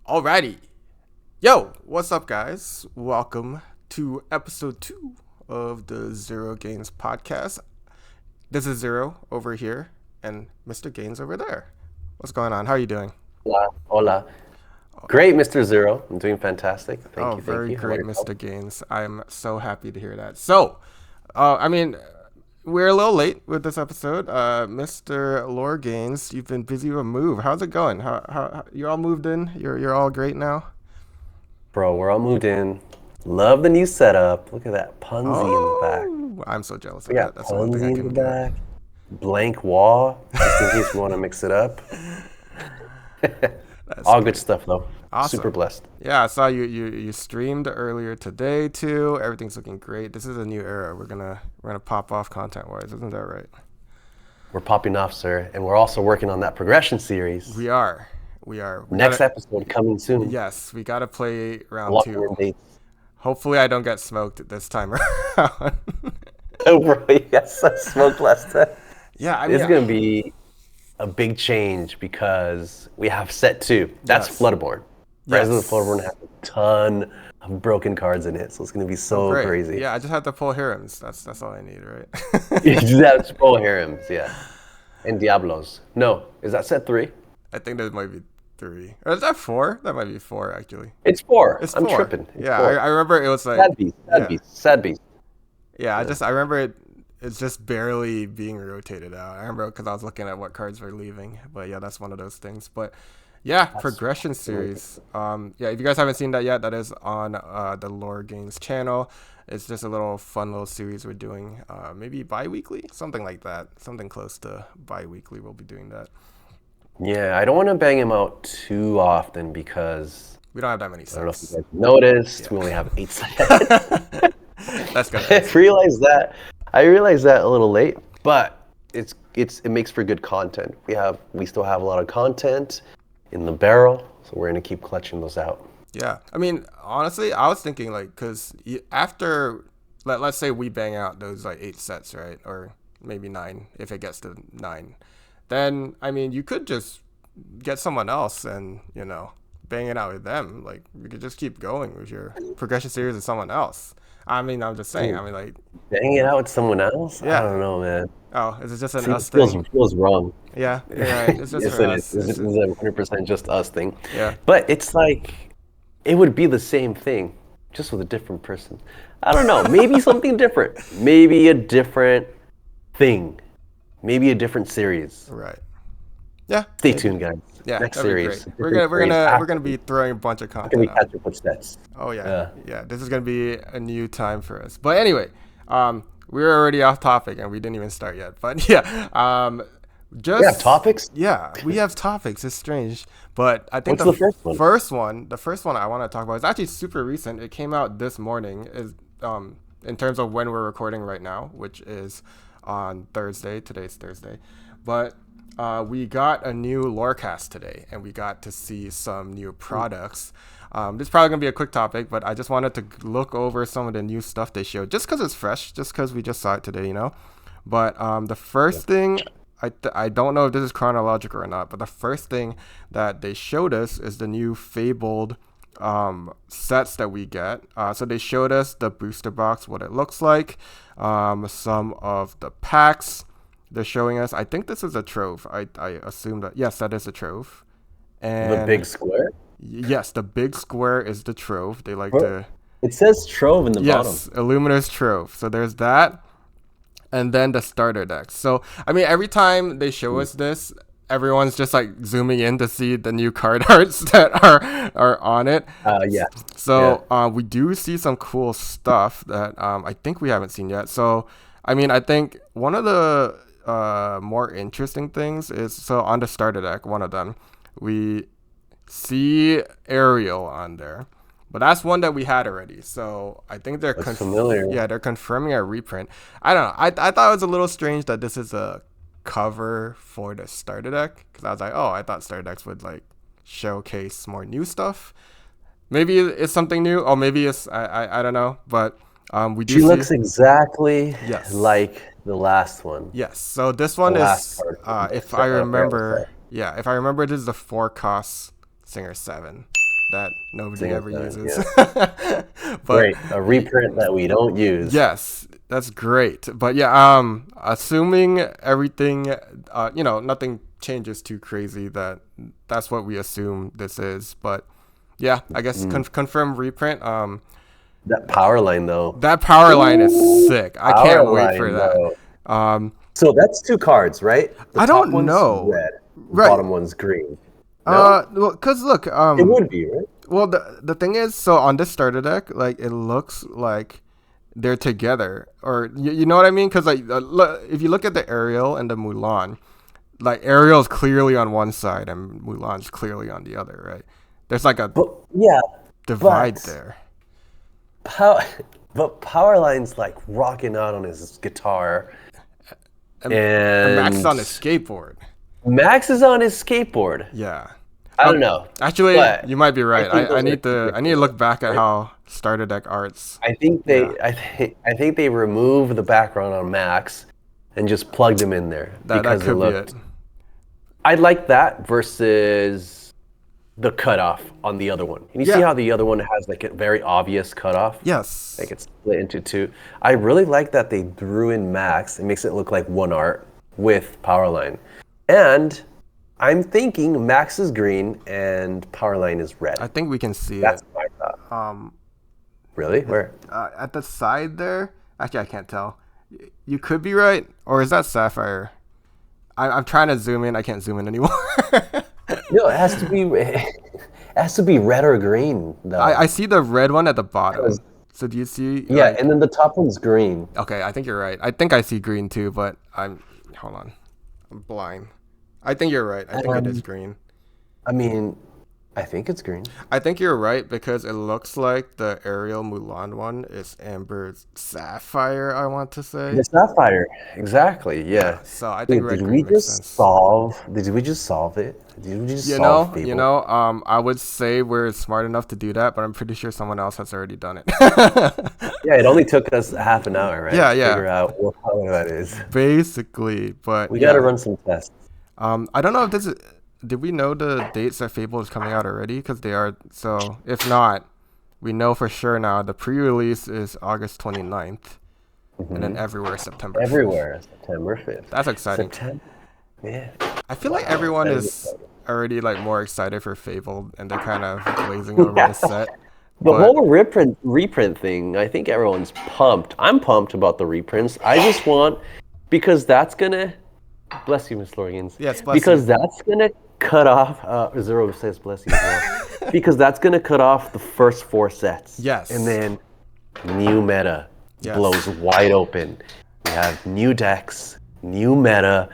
Alrighty. Yo, what's up, guys? Welcome to episode 2 of the ZeroGainz podcast. This is Zero over here and Mr. Gainz over there. What's going on? How are you doing? Hola. Great, Mr. Zero. I'm doing fantastic. Thank you. Very How about great, yourself? Mr. Gainz. I'm so happy to hear that. We're a little late with this episode. Mr. LoreGainz, you've been busy with a move. How's it going? How you all moved in? You're all great now? Bro, we're all moved in. Love the new setup. Look at that Punzi in the back. I'm so jealous of We got that. That's the one thing I Punzi in couldn't the get. back. Blank wall, just in case we want to mix it up. All good stuff, though. Awesome. Super blessed. Yeah, I saw you streamed earlier today too. Everything's looking great. This is a new era. We're gonna pop off content wise, isn't that right? We're popping off, sir. And we're also working on that progression series. We are. We Next episode coming soon. Yes, we gotta play round Locking 2. in dates. Hopefully I don't get smoked this time around. Oh, bro, yes, I smoked last time. Yeah, It's going to be a big change because we have set 2. That's Yes. Floodborne. Rise of Yes. the Floodborne has a ton of broken cards in it, so it's going to be so Great. crazy. Yeah, I just had to pull Hirims. That's all I need, right? That's full Harems, yeah. And Diablos. No, is that set 3? I think there might be 3. Or is that 4? That might be 4 actually. It's 4. It's I'm 4. tripping. It's Yeah, 4. I remember it was like Sad beast. Yeah, I remember it's just barely being rotated out. I remember because I was looking at what cards were leaving. But yeah, that's one of those things. But yeah, progression series. Yeah, if you guys haven't seen that yet, that is on the LoreGainz channel. It's just a little fun little series we're doing. Maybe bi-weekly, something like that. Something close to bi-weekly. We'll be doing that. Yeah, I don't want to bang him out too often because We don't have that many I don't know if you sets. guys noticed, we only have 8 sets. That's good. I realized that a little late, but it makes for good content. We still have a lot of content in the barrel, so we're gonna keep clutching those out. Yeah, I mean, honestly, I was thinking like, cause after let's say we bang out those like 8 sets, right, or maybe 9 if it gets to 9, then I mean, you could just get someone else and bang it out with them. Like you could just keep going with your progression series with someone else. I mean, I'm just saying. I mean, like, Bang it out with someone else? Yeah. I don't know, man. oh, is it just an It us feels, thing? feels wrong. Yeah, you're right. It's just Yes, for it us. is. It's a 100% just us thing. Yeah. But it's like, it would be the same thing, just with a different person. I don't know. Maybe something different. Maybe a different thing. Maybe a different series. Right. Yeah. Stay tuned, guys. Yeah. Next that'd be series. great. We're gonna be throwing a bunch of Can we content out. catch up with sets? Oh yeah. This is gonna be a new time for us. But anyway, we're already off topic and we didn't even start yet. But yeah, just We have topics? Yeah, we have topics. It's strange, but I think What's the first one? The first one I want to talk about is actually super recent. It came out this morning. Is in terms of when we're recording right now, which is on Thursday. Today's Thursday, but. We got a new Lorecast today, and we got to see some new products. This is probably going to be a quick topic, but I just wanted to look over some of the new stuff they showed, just because it's fresh, just because we just saw it today, But the first thing, I don't know if this is chronological or not, but the first thing that they showed us is the new Fabled sets that we get. So they showed us the booster box, what it looks like, some of the packs. They're showing us. I think this is a trove. I assume that yes, that is a trove. And The big square? yes, the big square is the trove. They like Oh, to It says Trove in the yes, bottom. Illumina's trove. So there's that, and then the starter decks. So I mean, every time they show us this, everyone's just like zooming in to see the new card arts that are on it. Yeah. So we do see some cool stuff that I think we haven't seen yet. So I mean, I think one of the more interesting things is so on the starter deck, one of them, we see Ariel on there, but that's one that we had already. So I think they're familiar. Yeah, they're confirming a reprint. I don't know. I thought it was a little strange that this is a cover for the starter deck because I was like, oh, I thought starter decks would like showcase more new stuff. Maybe it's something new, or maybe it's I don't know, but we do She see. looks exactly Yes. like the last one. Yes. So this one The is, last card. if I Rail remember, set. yeah, if I remember, this is the 4 cost Singer 7. that nobody Single ever time, uses. yeah. But Great, a reprint that we don't use. yes, that's great. But yeah, assuming everything, nothing changes too crazy, that's what we assume this is. But yeah, I guess confirm reprint. That power line though. That power line is sick. I Power can't wait for line, that. though. So that's 2 cards, right? The I top don't one's know. red, the Right. bottom one's green. No? Well, cause look, It would be, right? well, the thing is, so on this starter deck, like it looks like they're together, or you know what I mean? Cause like, if you look at the Ariel and the Mulan, like Ariel's clearly on one side and Mulan's clearly on the other, right? There's like a But yeah, divide but there. but Powerline's like rocking out on his guitar, And and Max is on his skateboard. Max is on his skateboard. Yeah. I don't know. Actually, but you might be right. think I those need are to look back at how starter deck arts. I think they removed the background on Max and just plugged him in there That because could it be looked. it. I like that versus the cutoff on the other one. And you see Yeah. how the other one has like a very obvious cutoff? Yes. Like it's split into 2. I really like that they threw in Max. It makes it look like one art with Powerline. And I'm thinking Max is green and Powerline is red. I think we can see That's it. my thought. Um, Really? Where? at the side there. Actually, I can't tell. You could be right, or is that Sapphire? I'm trying to zoom in. I can't zoom in anymore. No, it has to be. It has to be red or green, though. I see the red one at the bottom. So do you see? Yeah, like- and then the top one's green. Okay, I think you're right. I think I see green too, but hold on. I'm blind. I think you're right. I think it is green. I mean, I think it's green. I think you're right because it looks like the Ariel Mulan one is Amber Sapphire, I want to say. The sapphire, exactly. Yeah. So I think red Did green we makes just sense. solve? Did we just solve it? Did we just You solve know, Fable? I would say we're smart enough to do that, but I'm pretty sure someone else has already done it. Yeah, it only took us half an hour, right? Yeah, to yeah. Figure out what color that is. Basically, but We yeah. gotta run some tests. I don't know if this is. Did we know the dates that Fable is coming out already? Because they are. So if not, we know for sure now. The pre-release is August 29th, and then everywhere September 5th. Everywhere, September 5th. That's exciting. September. Yeah. I feel like everyone that is is exciting. already like more excited for Fable, and they're kind of glazing over the set. The But- whole reprint thing, I think everyone's pumped. I'm pumped about the reprints. I just want, because that's gonna, bless you, Miss LoreGainz. Yes, bless because you. that's gonna cut off. Zero says bless you as well. Because that's gonna cut off the first 4 sets. Yes. And then new meta Yes. blows wide open. We have new decks, new meta.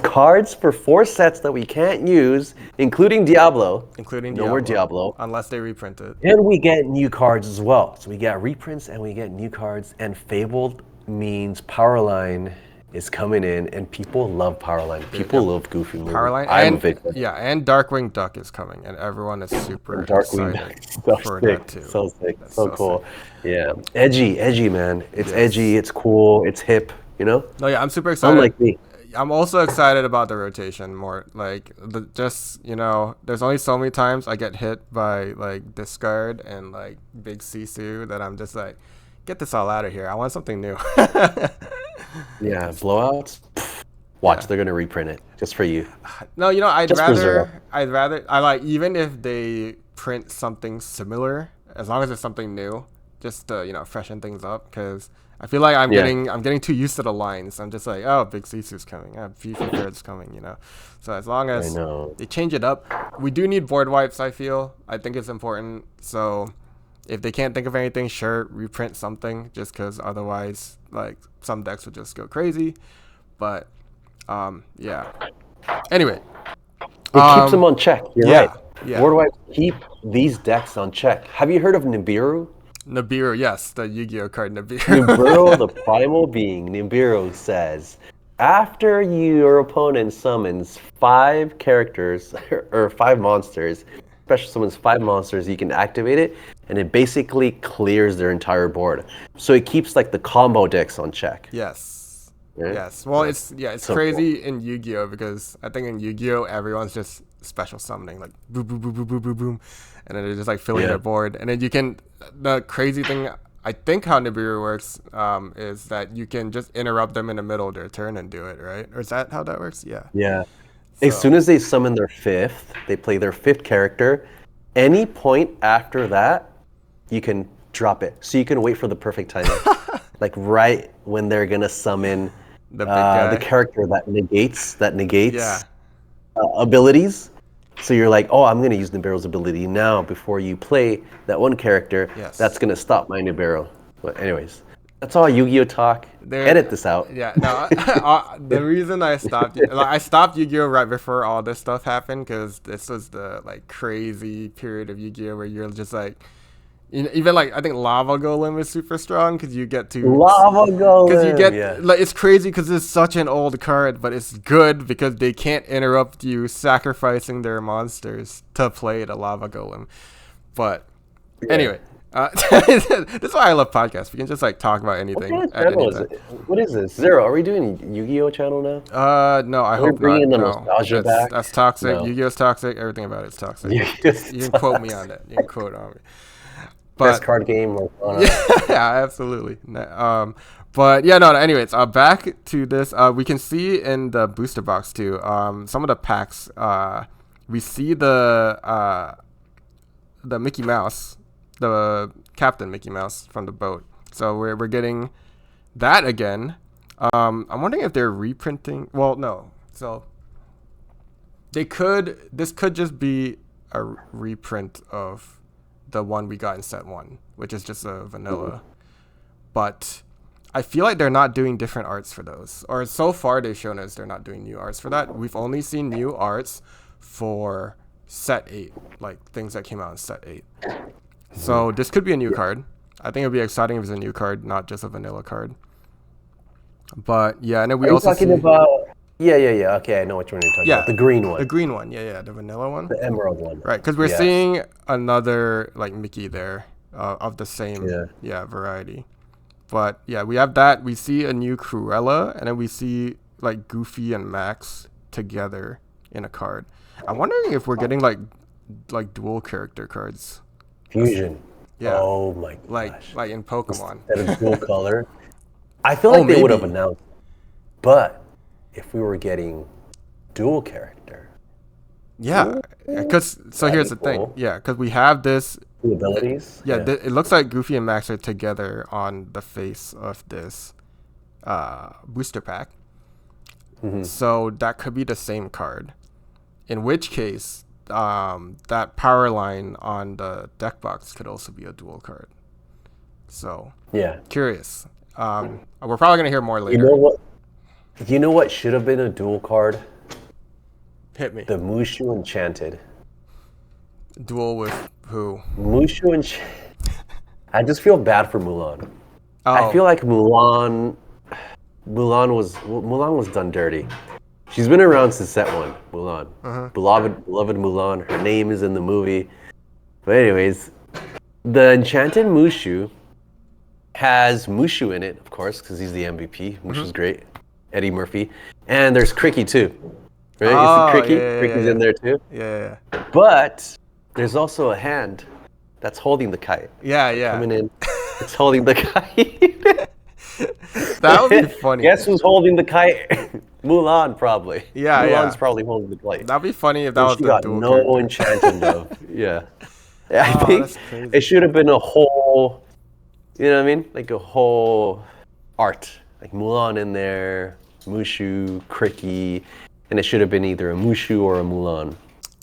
Cards for 4 sets that we can't use, including Diablo. Including No more Diablo. unless they reprint it. And we get new cards as well. So we get reprints and we get new cards. And Fabled means Powerline is coming in, and people love Powerline. People love Goofy Movie. Powerline I'm a and big fan. and Darkwing Duck is coming, and everyone is super Darkwing excited so for sick, that too. so sick, That's so cool. Yeah, edgy, man. It's edgy, it's cool, it's hip. You know, No, yeah, I'm super excited. unlike me. I'm also excited about the rotation more. Like, there's only so many times I get hit by like discard and like big Sisu that I'm just like, get this all out of here. I want something new. Yeah, blowouts. Pff, watch, they're gonna reprint it just for you. No, I'd Just for Zero. rather I like, even if they print something similar, as long as it's something new, just to freshen things up, because I feel like I'm Yeah. getting too used to the lines. I'm just like, oh, big Sisu's coming, FIFA Third's coming, So as long as know. they change it up, we do need board wipes. I think it's important. So if they can't think of anything, sure, reprint something, just because otherwise, like, some decks would just go crazy. But yeah. Anyway, It keeps them on check. You're yeah, right. yeah. Board wipes keep these decks on check. Have you heard of Nibiru? Nibiru, yes, the Yu-Gi-Oh card Nibiru. Nibiru, the primal being, Nibiru says, after your opponent summons 5 characters or 5 monsters, special summons 5 monsters, you can activate it, and it basically clears their entire board. So it keeps like the combo decks on check. Yes. Yeah. Yes. Well, it's So crazy in Yu-Gi-Oh because I think in Yu-Gi-Oh everyone's just special summoning, like boom, boom, boom, boom, boom, boom, boom, and then they're just like filling their board. And then you can, the crazy thing, I think how Nibiru works is that you can just interrupt them in the middle of their turn and do it, right? Or is that how that works? Yeah. Yeah. So, As soon as they summon their fifth, they play their fifth character. Any point after that, you can drop it. So you can wait for the perfect timing. Like right when they're gonna summon the big guy. the character that negates Yeah. abilities. So you're like, oh, I'm gonna use Nibiru's ability now before you play that one character. Yes. That's gonna stop my Nibiru. But anyways, that's all Yu-Gi-Oh talk. Edit this out. Yeah, no. The reason I stopped, I stopped Yu-Gi-Oh right before all this stuff happened, because this was the like crazy period of Yu-Gi-Oh where you're just like, even like I think Lava Golem is super strong because you get to Lava Golem. Because you get like, it's crazy because it's such an old card, but it's good because they can't interrupt you sacrificing their monsters to play the Lava Golem. But anyway. This is why I love podcasts. We can just like talk about anything. What kind of channel is it? What is this? Zero? Are we doing Yu-Gi-Oh channel now? No, I We're hope bringing not. the No, nostalgia back. That's toxic. No. Yu-Gi-Oh's toxic. Everything about it's toxic. Yu-Gi-Oh's You can quote me on that. You can quote on me. Best card game. Lorcana. Yeah, absolutely. But yeah, no. Anyways, back to this. We can see in the booster box too. Some of the packs. We see the Mickey Mouse, the Captain Mickey Mouse from the boat. So we're getting that again. I'm wondering if they're reprinting. Well, no. So they could. This could just be a reprint of the one we got in set 1, which is just a vanilla. But I feel like they're not doing different arts for those. Or so far they've shown us they're not doing new arts for that. We've only seen new arts for set 8, like things that came out in set 8. So this could be a new card. I think it would be exciting if it's a new card, not just a vanilla card. But yeah, and then we also talking about... Yeah. Okay, I know what you're talking about. The green one. The green one, yeah, the vanilla one. The emerald one. Right, because we're seeing another like Mickey there of the same variety. But yeah, we have that. We see a new Cruella, and then we see like Goofy and Max together in a card. I'm wondering if we're getting like dual character cards. Fusion. Yeah. Oh my gosh. Like in Pokemon. Instead of dual color. I feel like they would have announced. But if we were getting dual character. Yeah, because here's the thing. Yeah, because we have this. The abilities. Yeah, it looks like Goofy and Max are together on the face of this booster pack. Mm-hmm. So that could be the same card. In which case, that power line on the deck box could also be a dual card. So curious. We're probably gonna hear more later. You know what should have been a dual card? Hit me. The Mushu Enchanted. Duel with who? Mushu Enchanted. I just feel bad for Mulan. Oh. I feel like Mulan was done dirty. She's been around since set 1, Mulan. Uh-huh. Beloved Mulan. Her name is in the movie. But anyways, the Enchanted Mushu has Mushu in it, of course, because he's the MVP. Mushu's great. Eddie Murphy. And there's Cricky too. Right? Oh, you see Cricky? Yeah, Cricky's in there too. Yeah. But there's also a hand that's holding the kite. Yeah. Coming in. It's holding the kite. That would be funny. Guess who's holding the kite? Mulan, probably. Yeah, Mulan's probably holding the kite. That'd be funny if that was the dual no character. enchanted love. Yeah. I think it should have been a whole, you know what I mean? Like a whole art. Like Mulan in there, Mushu, Cricky, and it should have been either a Mushu or a Mulan.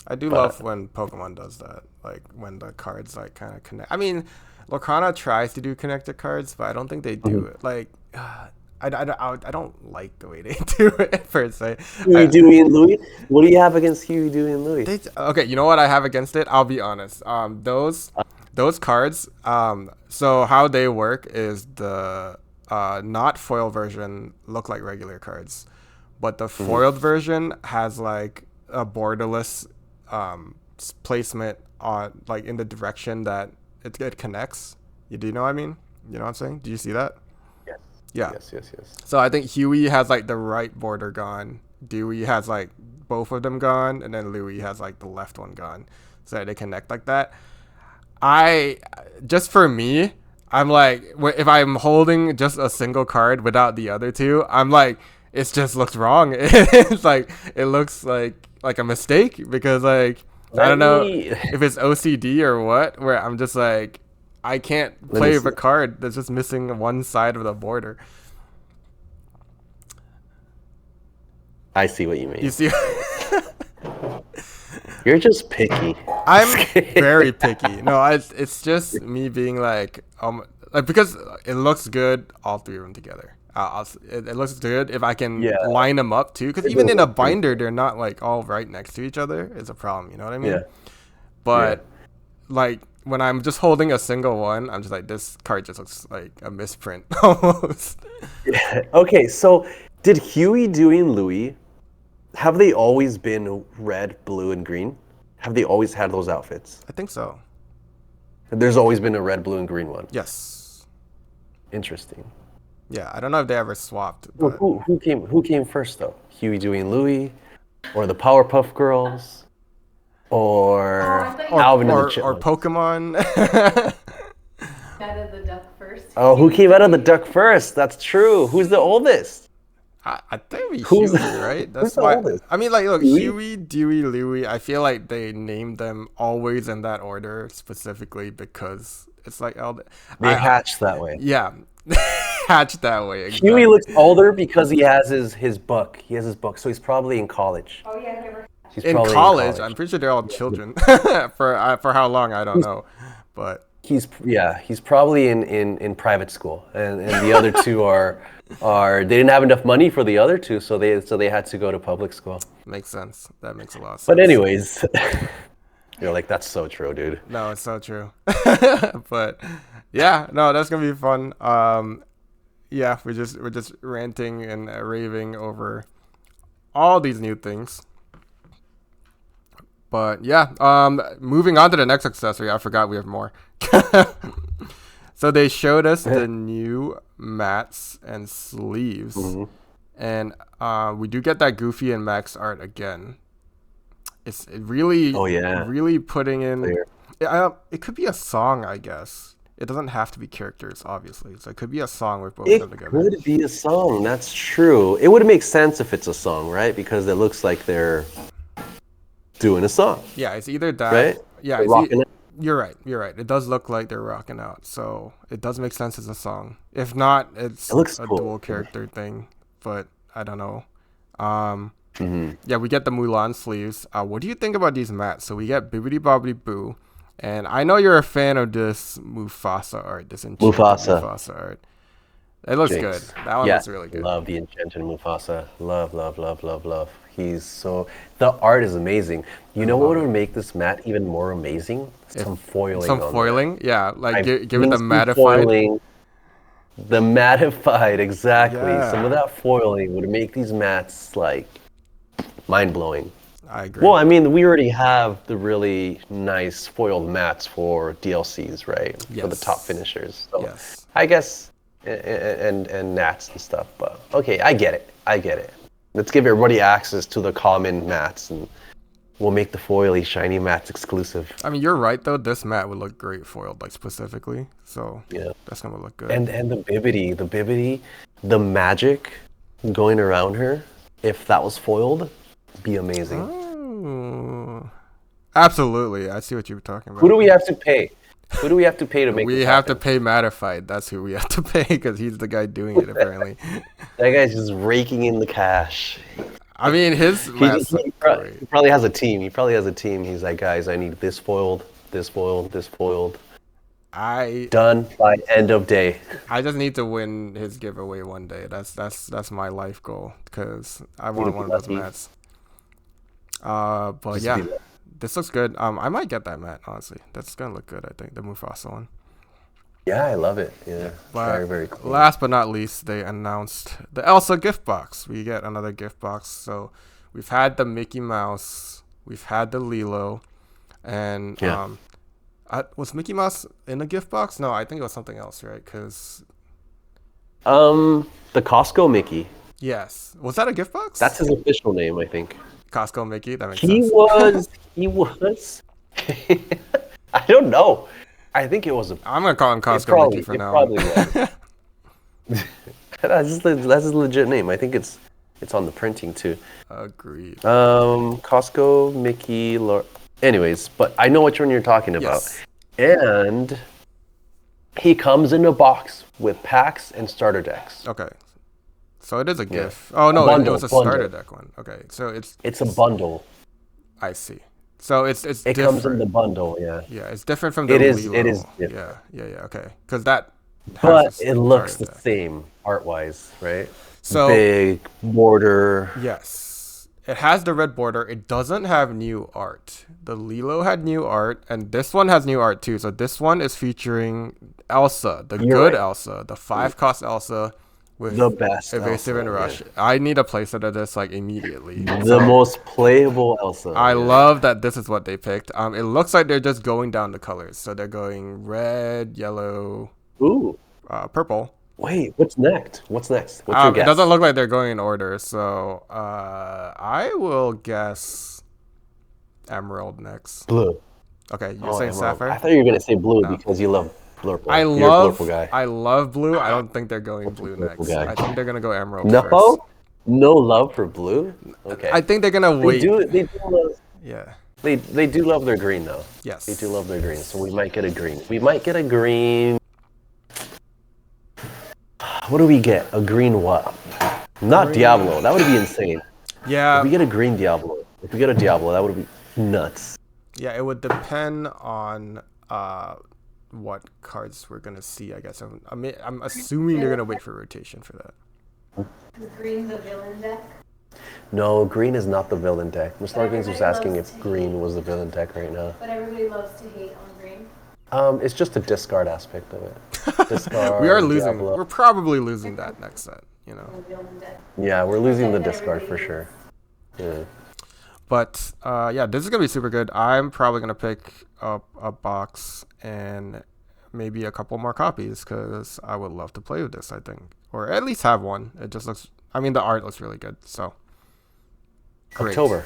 I do love when Pokemon does that, like when the cards like kind of connect. I mean, Lorcana tries to do connected cards, but I don't think they do it. Like, I don't like the way they do it per se. Huey, Dewey, and Louie. What do you have against Huey, Dewey, and Louie? Okay, you know what I have against it? I'll be honest. Those cards. So how they work is the not foil version look like regular cards, but the foiled version has like a borderless placement on like in the direction that it connects. Do you know what I mean? You know what I'm saying? Do you see that? Yes. Yeah. Yes. So I think Huey has like the right border gone. Dewey has like both of them gone, and then Louis has like the left one gone, so they connect like that. I just for me, I'm like, if I'm holding just a single card without the other two, I'm like, it just looks wrong. It's like it looks like a mistake because like I don't know if it's OCD or what, where I'm just like I can't play with a card that's just missing one side of the border. I see what you mean. You see? You're just picky. I'm very picky. No, it's just me being like because it looks good, all three of them together. It looks good if I can line them up too. Because even in a binder, they're not like all right next to each other. It's a problem. You know what I mean? Yeah. But like when I'm just holding a single one, I'm just like, this card just looks like a misprint almost. Yeah. Okay, so did Huey, Dewey, and Louie, have they always been red, blue, and green? Have they always had those outfits? I think so. There's always been a red, blue, and green one. Yes. Interesting. Yeah, I don't know if they ever swapped. Well, who came first though? Huey, Dewey, and Louie, or the Powerpuff Girls, or Alvin and the Chipmunks, or Pokemon. Out of the duck first. Oh, who came out of the duck first? That's true. Who's the oldest? I think Huey, right? That's why. Oldest? I mean, like, look, Huey, Dewey, Louie. I feel like they named them always in that order specifically because it's like they hatched that way. Yeah, hatched that way. Exactly. Huey looks older because he has his book. He has his book, so he's probably in college. Oh yeah, never. In college, I'm pretty sure they're all children. for how long I don't know, but he's probably in private school, and the other two are they didn't have enough money for the other two, so they had to go to public school. Makes sense. That makes a lot of sense. But anyways, you're like, that's so true, dude. No, it's so true. But yeah, no, that's gonna be fun. Yeah, we're just ranting and raving over all these new things. But yeah, moving on to the next accessory. I forgot we have more. So they showed us the new mats and sleeves, and we do get that Goofy and Max art again. It's really, really putting in. It could be a song, I guess. It doesn't have to be characters, obviously. So it could be a song with both of them together. It could be a song. That's true. It would make sense if it's a song, right? Because it looks like they're doing a song. Yeah, it's either that. Right? Yeah, you're right. You're right. It does look like they're rocking out, so it does make sense as a song. If not, it looks a cool. Dual character thing. But I don't know. Yeah, we get the Mulan sleeves. What do you think about these mats? So we get Bibbidi Bobbidi Boo, and I know you're a fan of this Mufasa art. This enchanted Mufasa art. It looks good. That one looks really good. Love the enchanted Mufasa. Love. The art is amazing. You know what would make this mat even more amazing? Some foiling. Some foiling? Yeah, like give it the mattified. Foiling. The mattified, exactly. Yeah. Some of that foiling would make these mats like mind-blowing. I agree. Well, I mean, we already have the really nice foiled mats for DLCs, right? Yes. For the top finishers. So yes. I guess, and nats and stuff. But okay, I get it. Let's give everybody access to the common mats, and we'll make the foily shiny mats exclusive. I mean, you're right though. This mat would look great foiled, like specifically. So yeah, that's gonna look good. And the Bibbidi, the magic going around her, if that was foiled, be amazing. Oh, absolutely. I see what you were talking about. Who do we have to pay? Who do we have to pay to make We have to pay Mattified. That's who we have to pay because he's the guy doing it, apparently. That guy's just raking in the cash. I mean, his he probably has a team. He's like, guys, I need this foiled, this foiled, this foiled. Done by end of day. I just need to win his giveaway one day. That's my life goal because I want one of those mats. But yeah. This looks good. I might get that mat, honestly. That's gonna look good, I think. The Mufasa one. Yeah, I love it. Yeah. Very, very cool. Last but not least, they announced the Elsa gift box. We get another gift box. So we've had the Mickey Mouse, we've had the Lilo, and was Mickey Mouse in the gift box? No, I think it was something else, right? Because the Costco Mickey. Yes. Was that a gift box? That's his official name, I think. Costco Mickey. That makes He sense. was. I don't know. I think it was a. I'm gonna call him It Costco probably, Mickey for it now. probably was. That's his legit name. I think it's on the printing too. Agreed. Costco Mickey. Anyways, but I know which one you're talking about. Yes. And he comes in a box with packs and starter decks. Okay. So it is a Yeah. gift. Oh no, Bundle, it was a bundle. starter deck one. Okay, so It's a bundle. I see. So it's It different. comes in the bundle, yeah. Yeah, it's different from the It is Lilo. different. Yeah. Okay. Because that. But has a it looks starter the deck. same art-wise, right? So Big border. yes, it has the red border. It doesn't have new art. The Lilo had new art, and this one has new art too. So this one is featuring Elsa, the You're good right. Elsa, the 5-cost Elsa with The best evasive Elsa, and rush. yeah. I need a playset of this like immediately. The most playable Elsa. I yeah. love that this is what they picked. It looks like they're just going down the colors. So they're going red, yellow, Ooh. purple. Wait, what's next? What's your guess? It doesn't look like they're going in order. So I will guess emerald next. Blue. Okay, you're Oh, saying emerald. sapphire? I thought you were gonna say blue No. because you love Blurple. I You're a love Blurple guy. I love blue. I don't think they're going blue Blurple next. guy. I think they're gonna go emerald No, first. no love for blue. Okay. I think they're gonna they wait. do. They do love. Yeah. They do love their green though. Yes. They do love their green, so we might get a green. We might get a green. What do we get? A green what? Not Diablo. That would be insane. Yeah. If we get a green Diablo, if we get a Diablo, that would be nuts. Yeah. It would depend on what cards we're gonna see. I guess I'm assuming they're gonna wait for rotation for that. Is green the villain deck? No, green is not the villain deck. Mr. LoreGainz was Everybody asking loves if to green hate. was the villain deck right now. But everybody loves to hate on green. It's just a discard aspect of it. Discard. We are losing. Diablo. We're probably losing that next set. You know. The villain deck. Yeah, we're losing the That discard for everybody sure. Yeah. But yeah, this is gonna be super good. I'm probably gonna pick up a box and maybe a couple more copies because I would love to play with this. I think, or at least have one. It just looks. I mean, the art looks really good. So. Great. October.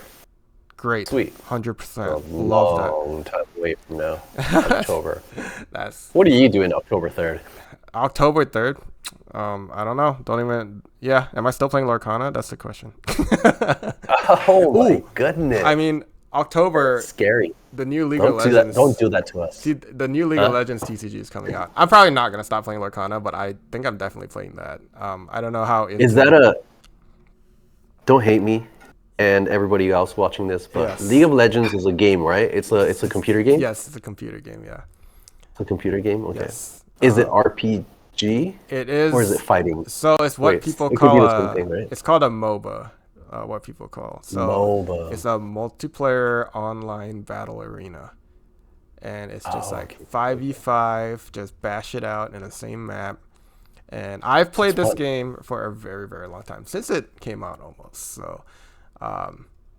Great. Sweet. 100%. A Love that. long time away from now. October. That's What are you doing October 3rd? October 3rd. I don't know. Don't even. Yeah. Am I still playing Lorcana? That's the question. Oh my Ooh. goodness. I mean, October. Scary. The new League of Don't do that. Legends. Don't do that to us. See, the new League of Legends TCG is coming out. I'm probably not gonna stop playing Lorcana, but I think I'm definitely playing that. I don't know how. Is that a? Don't hate me, and everybody else watching this, but Yes. League of Legends is a game, right? It's a computer game. Yes, it's a computer game. Yeah. It's a computer game. Okay. Yes. Is it RPG It is. or is it fighting? So it's what Wait, people it could call be the same a. thing, right? It's called a MOBA. What people call so. MOBA. It's a multiplayer online battle arena, and it's just like 5v5. Just bash it out in the same map. And I've played this fun. game for a very, very long time since it came out almost. So.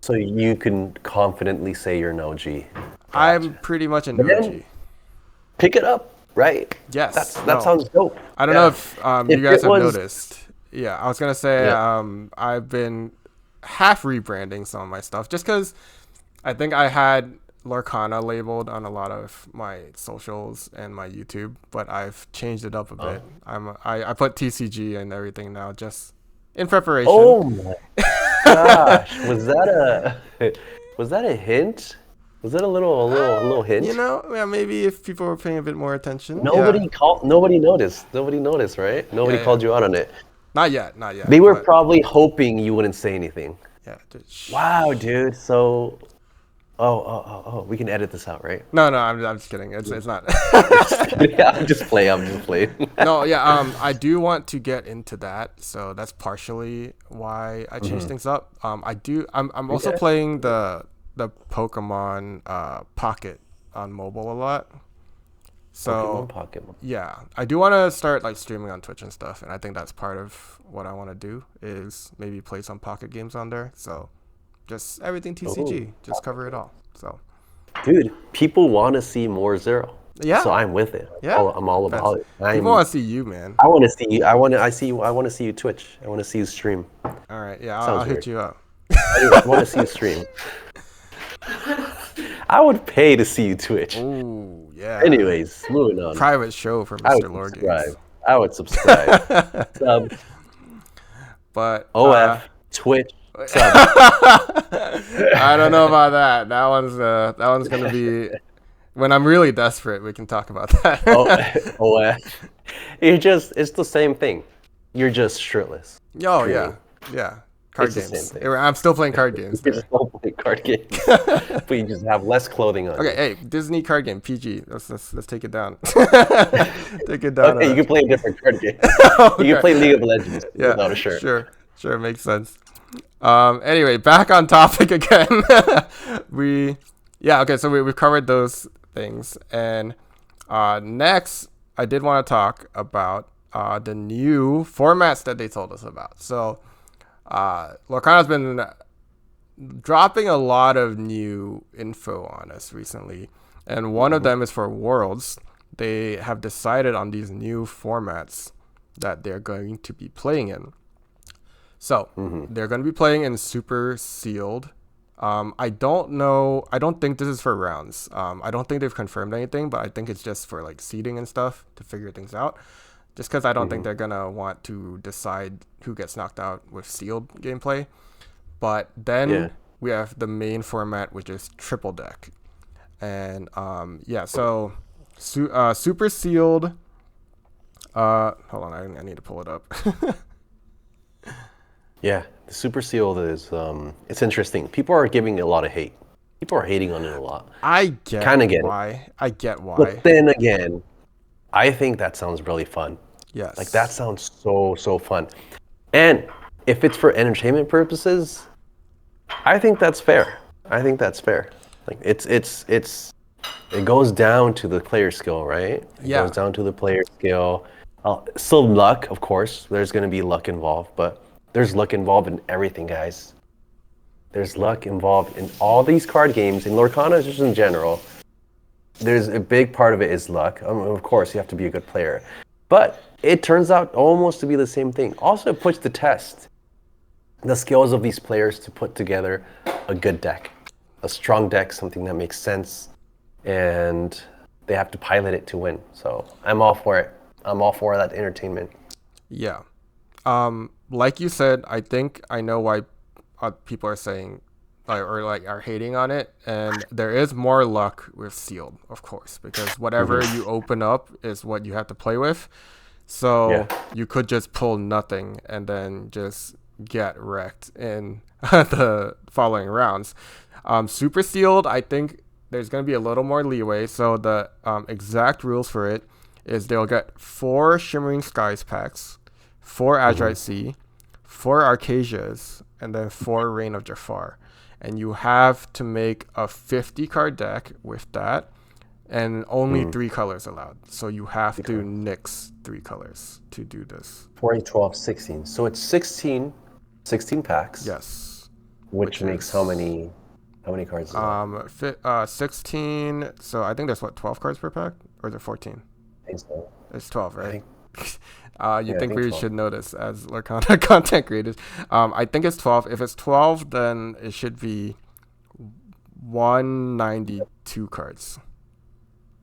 So you can confidently say you're an OG. I'm pretty much an then- OG. Pick it up, right? Yes. That no. sounds dope. I don't Yeah. know if If you guys it have was- noticed. Yeah, I was gonna say Yeah. I've been half rebranding some of my stuff just because I think I had Lorcana labeled on a lot of my socials and my YouTube, but I've changed it up a bit. I put TCG and everything now just in preparation. Oh my gosh! Was that a hint? Was that a little hint? You know, yeah, maybe if people were paying a bit more attention. Nobody Yeah. Nobody noticed. Nobody noticed, right? Nobody Yeah, called you out on it. Not yet. Not yet. They were but, probably hoping you wouldn't say anything. yeah. Just, Wow, dude. So, oh, we can edit this out, right? No, I'm just kidding. It's not. Yeah, I'm just playing. No, yeah. I do want to get into that, so that's partially why I changed things up. I'm also Okay. playing the Pokemon Pocket on mobile a lot. So Pokemon Pocket. yeah, I do want to start like streaming on Twitch and stuff, and I think that's part of what I want to do is maybe play some Pocket games on there. So just everything TCG, just cover it all. So Dude, people want to see more Zero. yeah, So I'm with it. yeah, I'm all about it. People want to see you, man. I want to see you. I want to see you Twitch. I want to see you stream. All right, yeah, I'll Sounds hit weird. you up. I want to see you stream. I would pay to see you Twitch. Ooh, yeah. Anyways, moving on. Private show for I would Mr. subscribe. LoreGainz. I would subscribe. Sub. But OF. Twitch. Sub. I don't know about that. That one's gonna be when I'm really desperate. We can talk about that. OF. It's the same thing. You're just shirtless. Oh yeah. Card It's the games. same thing. I'm still playing card games. You're There. still playing card games, but you just have less clothing on. Okay, hey, Disney card game, PG. Let's take it down. Take it down. Okay, you can play a different card game. Okay. You can play League of Legends Yeah, without a shirt. Sure, makes sense. Anyway, back on topic again. So we've covered those things, and next I did want to talk about the new formats that they told us about. So lorcana's been dropping a lot of new info on us recently, and one of them is for Worlds. They have decided on these new formats that they're going to be playing in. So they're going to be playing in super sealed. I don't think this is for rounds. I don't think they've confirmed anything, but I think it's just for like seeding and stuff to figure things out. Just because I don't think they're going to want to decide who gets knocked out with sealed gameplay. But then we have the main format, which is triple deck. And so super sealed. Hold on, I need to pull it up. Yeah, the super sealed is it's interesting. People are giving it a lot of hate. People are hating on it a lot. I get why. But then again, I think that sounds really fun. Yes. Like that sounds so fun. And if it's for entertainment purposes, I think that's fair. Like it goes down to the player skill, right? It goes down to the player skill. Still luck, of course. There's going to be luck involved, but there's luck involved in everything, guys. There's luck involved in all these card games, in Lorcana just in general. There's a big part of it is luck. Of course, you have to be a good player. But it turns out almost to be the same thing. Also, it puts to test the skills of these players to put together a good deck. A strong deck, something that makes sense. And they have to pilot it to win. So I'm all for it. I'm all for that entertainment. Yeah. Like you said, I think I know why people are saying are hating on it, and there is more luck with sealed, of course, because whatever you open up is what you have to play with. So you could just pull nothing and then just get wrecked in the following rounds. Super sealed, I think there's going to be a little more leeway. So the exact rules for it is they'll get 4 Shimmering Skies packs, 4 Azurite Sea, 4 Arcasias, and then 4 Reign of Jafar. And you have to make a 50 card deck with that, and only 3 colors allowed. So you have to nix 3 colors to do this. 4, 8, 12, 16. So it's 16 packs. Yes. Which makes how many cards is that? 16. So I think there's 12 cards per pack, or is it 14? I think so. It's 12, right? You I think think we 12. should know this as Lorcana content creators. I think it's 12. If it's 12, then it should be 192 cards.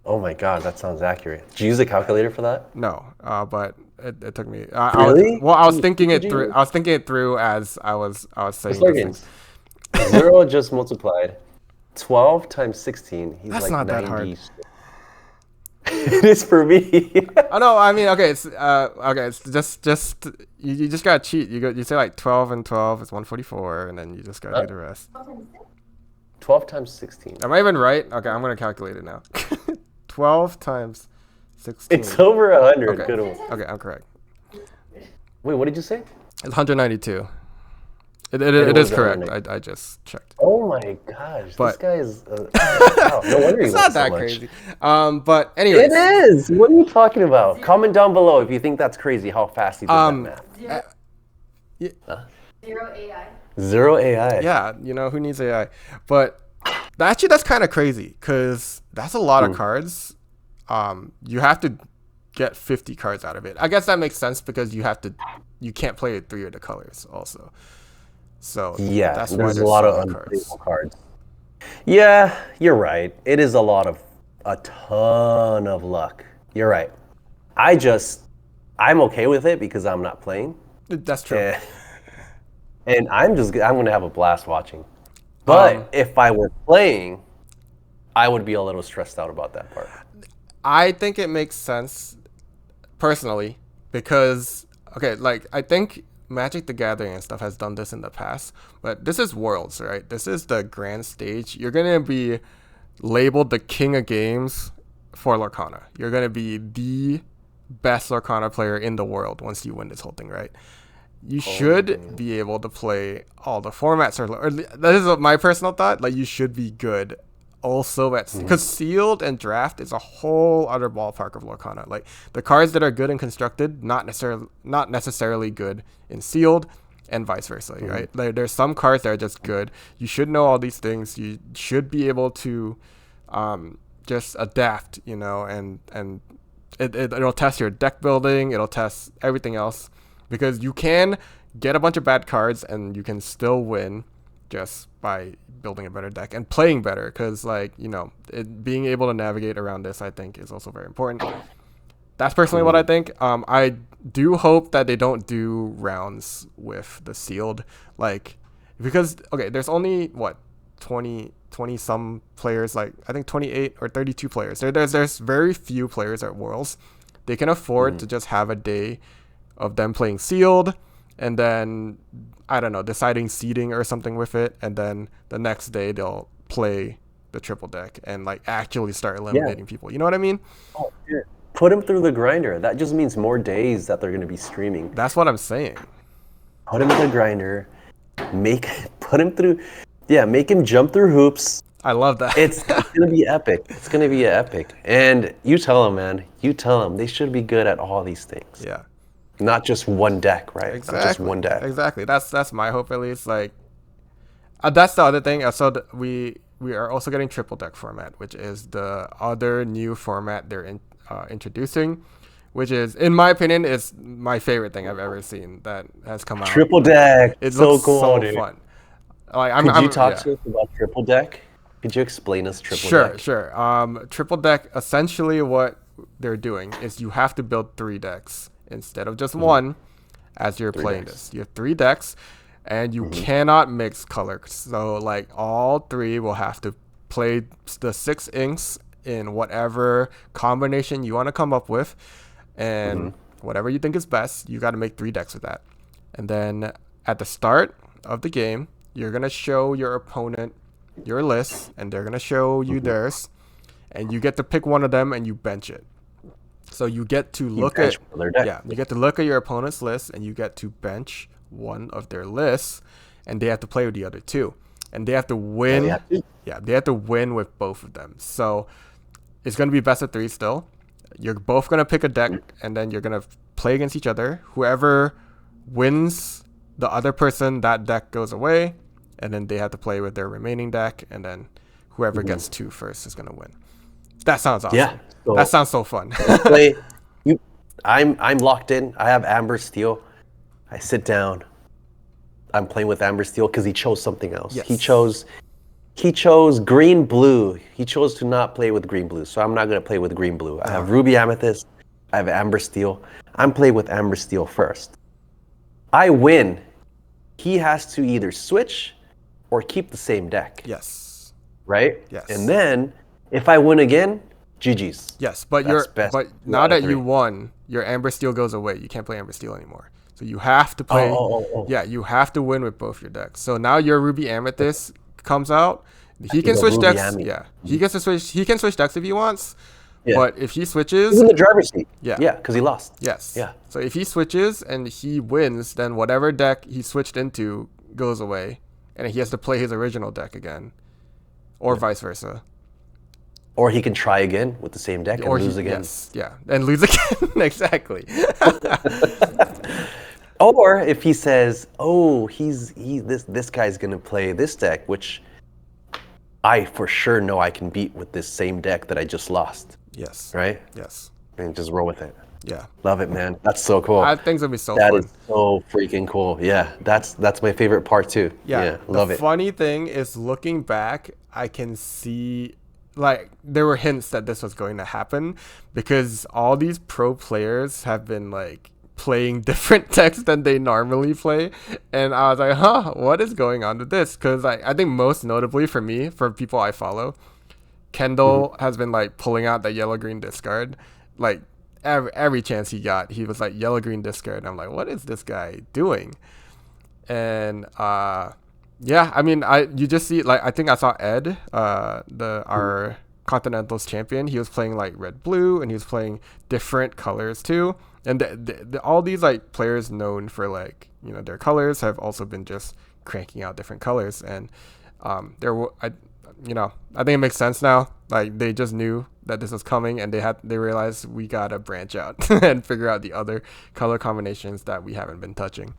Oh my god, that sounds accurate. Did you use a calculator for that? No, but it took me. Really? I was thinking it through. I was thinking it through as I was saying these things. Zero just multiplied 12 times 16. He's That's like not 90. that hard. It is for me. Oh no, I mean okay, it's just you just gotta cheat. You say like 12 and 12 is 144, and then you just gotta do the rest. 12 times 16. Am I even right? Okay, I'm gonna calculate it now. 12 times 16. It's over 100. Okay. Good one. Okay, I'm correct. Wait, what did you say? It's 192. It was is correct. 192. I just checked. Oh my gosh, But- this guy is. Wow, no wonder It's he not loves so that much. crazy. But anyways. It is. What are you talking about? Comment down below if you think that's crazy. How fast he did that math. Zero AI. Zero AI. Yeah, who needs AI? But that's kind of crazy because that's a lot of cards. You have to get 50 cards out of it. I guess that makes sense because you can't play 3 of the colors also. So Yeah, that's why there's a there's lot so of many unplayable cards. cards. Yeah, you're right. It is a ton of luck. You're right. I'm okay with it because I'm not playing, That's true. and, and I'm gonna have a blast watching. Um, But if I were playing, I would be a little stressed out about that part. I think it makes sense personally because okay, like I think Magic the Gathering and stuff has done this in the past, but this is Worlds, right? This is the grand stage. You're gonna be labeled the king of games for Lorcana. You're gonna be the best Lorcana player in the world once you win this whole thing, right? You should be able to play all the formats, or that is my personal thought. Like you should be good also at because sealed and draft is a whole other ballpark of Lorcana. Like the cards that are good and constructed, not necessarily good in sealed, and vice versa, right? Like, there's some cards that are just good. You should know all these things. You should be able to just adapt, and it'll test your deck building. It'll test everything else because you can get a bunch of bad cards and you can still win just by building a better deck and playing better because being able to navigate around this I think is also very important. That's personally what I think. I do hope that they don't do rounds with the sealed, because okay, there's only what 20 some players, like I think 28 or 32 players. There's very few players at Worlds. They can afford to just have a day of them playing sealed and then I don't know, deciding seeding or something with it, and then the next day they'll play the triple deck and actually start eliminating people. You know what I mean? Oh, yeah. Put him through the grinder. That just means more days that they're going to be streaming. That's what I'm saying. Put him in the grinder. Put him through. Yeah, make him jump through hoops. I love that. It's going to be epic. It's going to be epic. And you tell them, man. You tell them they should be good at all these things. Yeah. Not just one deck, right? Exactly. Not just one deck. Exactly. That's my hope at least. That's the other thing. So we are also getting triple deck format, which is the other new format they're introducing, which is, in my opinion, is my favorite thing I've ever seen that has come out. Triple deck. It so looks cool, so dude. fun. Could you talk to us about triple deck? Could you explain us triple deck? Sure. Triple deck, essentially what they're doing is you have to build 3 decks instead of just one as you're playing this. You have 3 decks and you cannot mix colors. So all 3 will have to play the 6 inks in whatever combination you want to come up with, and whatever you think is best, you got to make 3 decks with that. And then at the start of the game, you're going to show your opponent your list and they're going to show you theirs, and you get to pick one of them and you bench it. So you get to look at you get to look at your opponent's list and you get to bench one of their lists, and they have to play with the other 2, and they have to win. They have to win with both of them. So it's going to be best of 3 still. You're both going to pick a deck and then you're going to play against each other. Whoever wins the other person, that deck goes away, and then they have to play with their remaining deck, and then whoever gets 2 first is going to win. That sounds awesome. Yeah. So that sounds so fun. I'm locked in. I have Amber Steel. I sit down. I'm playing with Amber Steel because he chose something else. Yes. He chose green blue. He chose to not play with green blue, so I'm not going to play with green blue. I have Ruby Amethyst. I have Amber Steel. I'm playing with Amber Steel first. I win. He has to either switch or keep the same deck. Yes. Right? Yes. And then if I win again, GG's. Yes, but now that you won, your Amber Steel goes away. You can't play Amber Steel anymore. So you have to play. Yeah, you have to win with both your decks. So now your Ruby Amethyst comes out. He can switch decks. Yeah, he gets to switch. He can switch decks if he wants. Yeah. But if he switches, he's in the driver's seat. Yeah, because he lost. Yes. Yeah. So if he switches and he wins, then whatever deck he switched into goes away, and he has to play his original deck again, or vice versa. Or he can try again with the same deck and lose again. Yes, yeah, and lose again. Exactly. Or if he says, "Oh, this guy's gonna play this deck," which I for sure know I can beat with this same deck that I just lost. Yes. Right? Yes. And just roll with it. Yeah. Love it, man. That's so cool. I think it'll be so That fun. is so freaking cool. Yeah, that's my favorite part too. Yeah, love the it. funny thing is, looking back, I can see like there were hints that this was going to happen because all these pro players have been like playing different decks than they normally play, and I was like, huh, what is going on with this? Because I think most notably for me, for people I follow, Kendall has been like pulling out the yellow green discard, like every chance he got, he was like yellow green discard. And I'm like, what is this guy doing? And yeah, I mean, you just see like I think I saw Ed, our Continentals champion. He was playing like red blue, and he was playing different colors too. And all these like players known for like their colors have also been just cranking out different colors. And I think it makes sense now. Like they just knew that this was coming, and they realized we gotta branch out and figure out the other color combinations that we haven't been touching.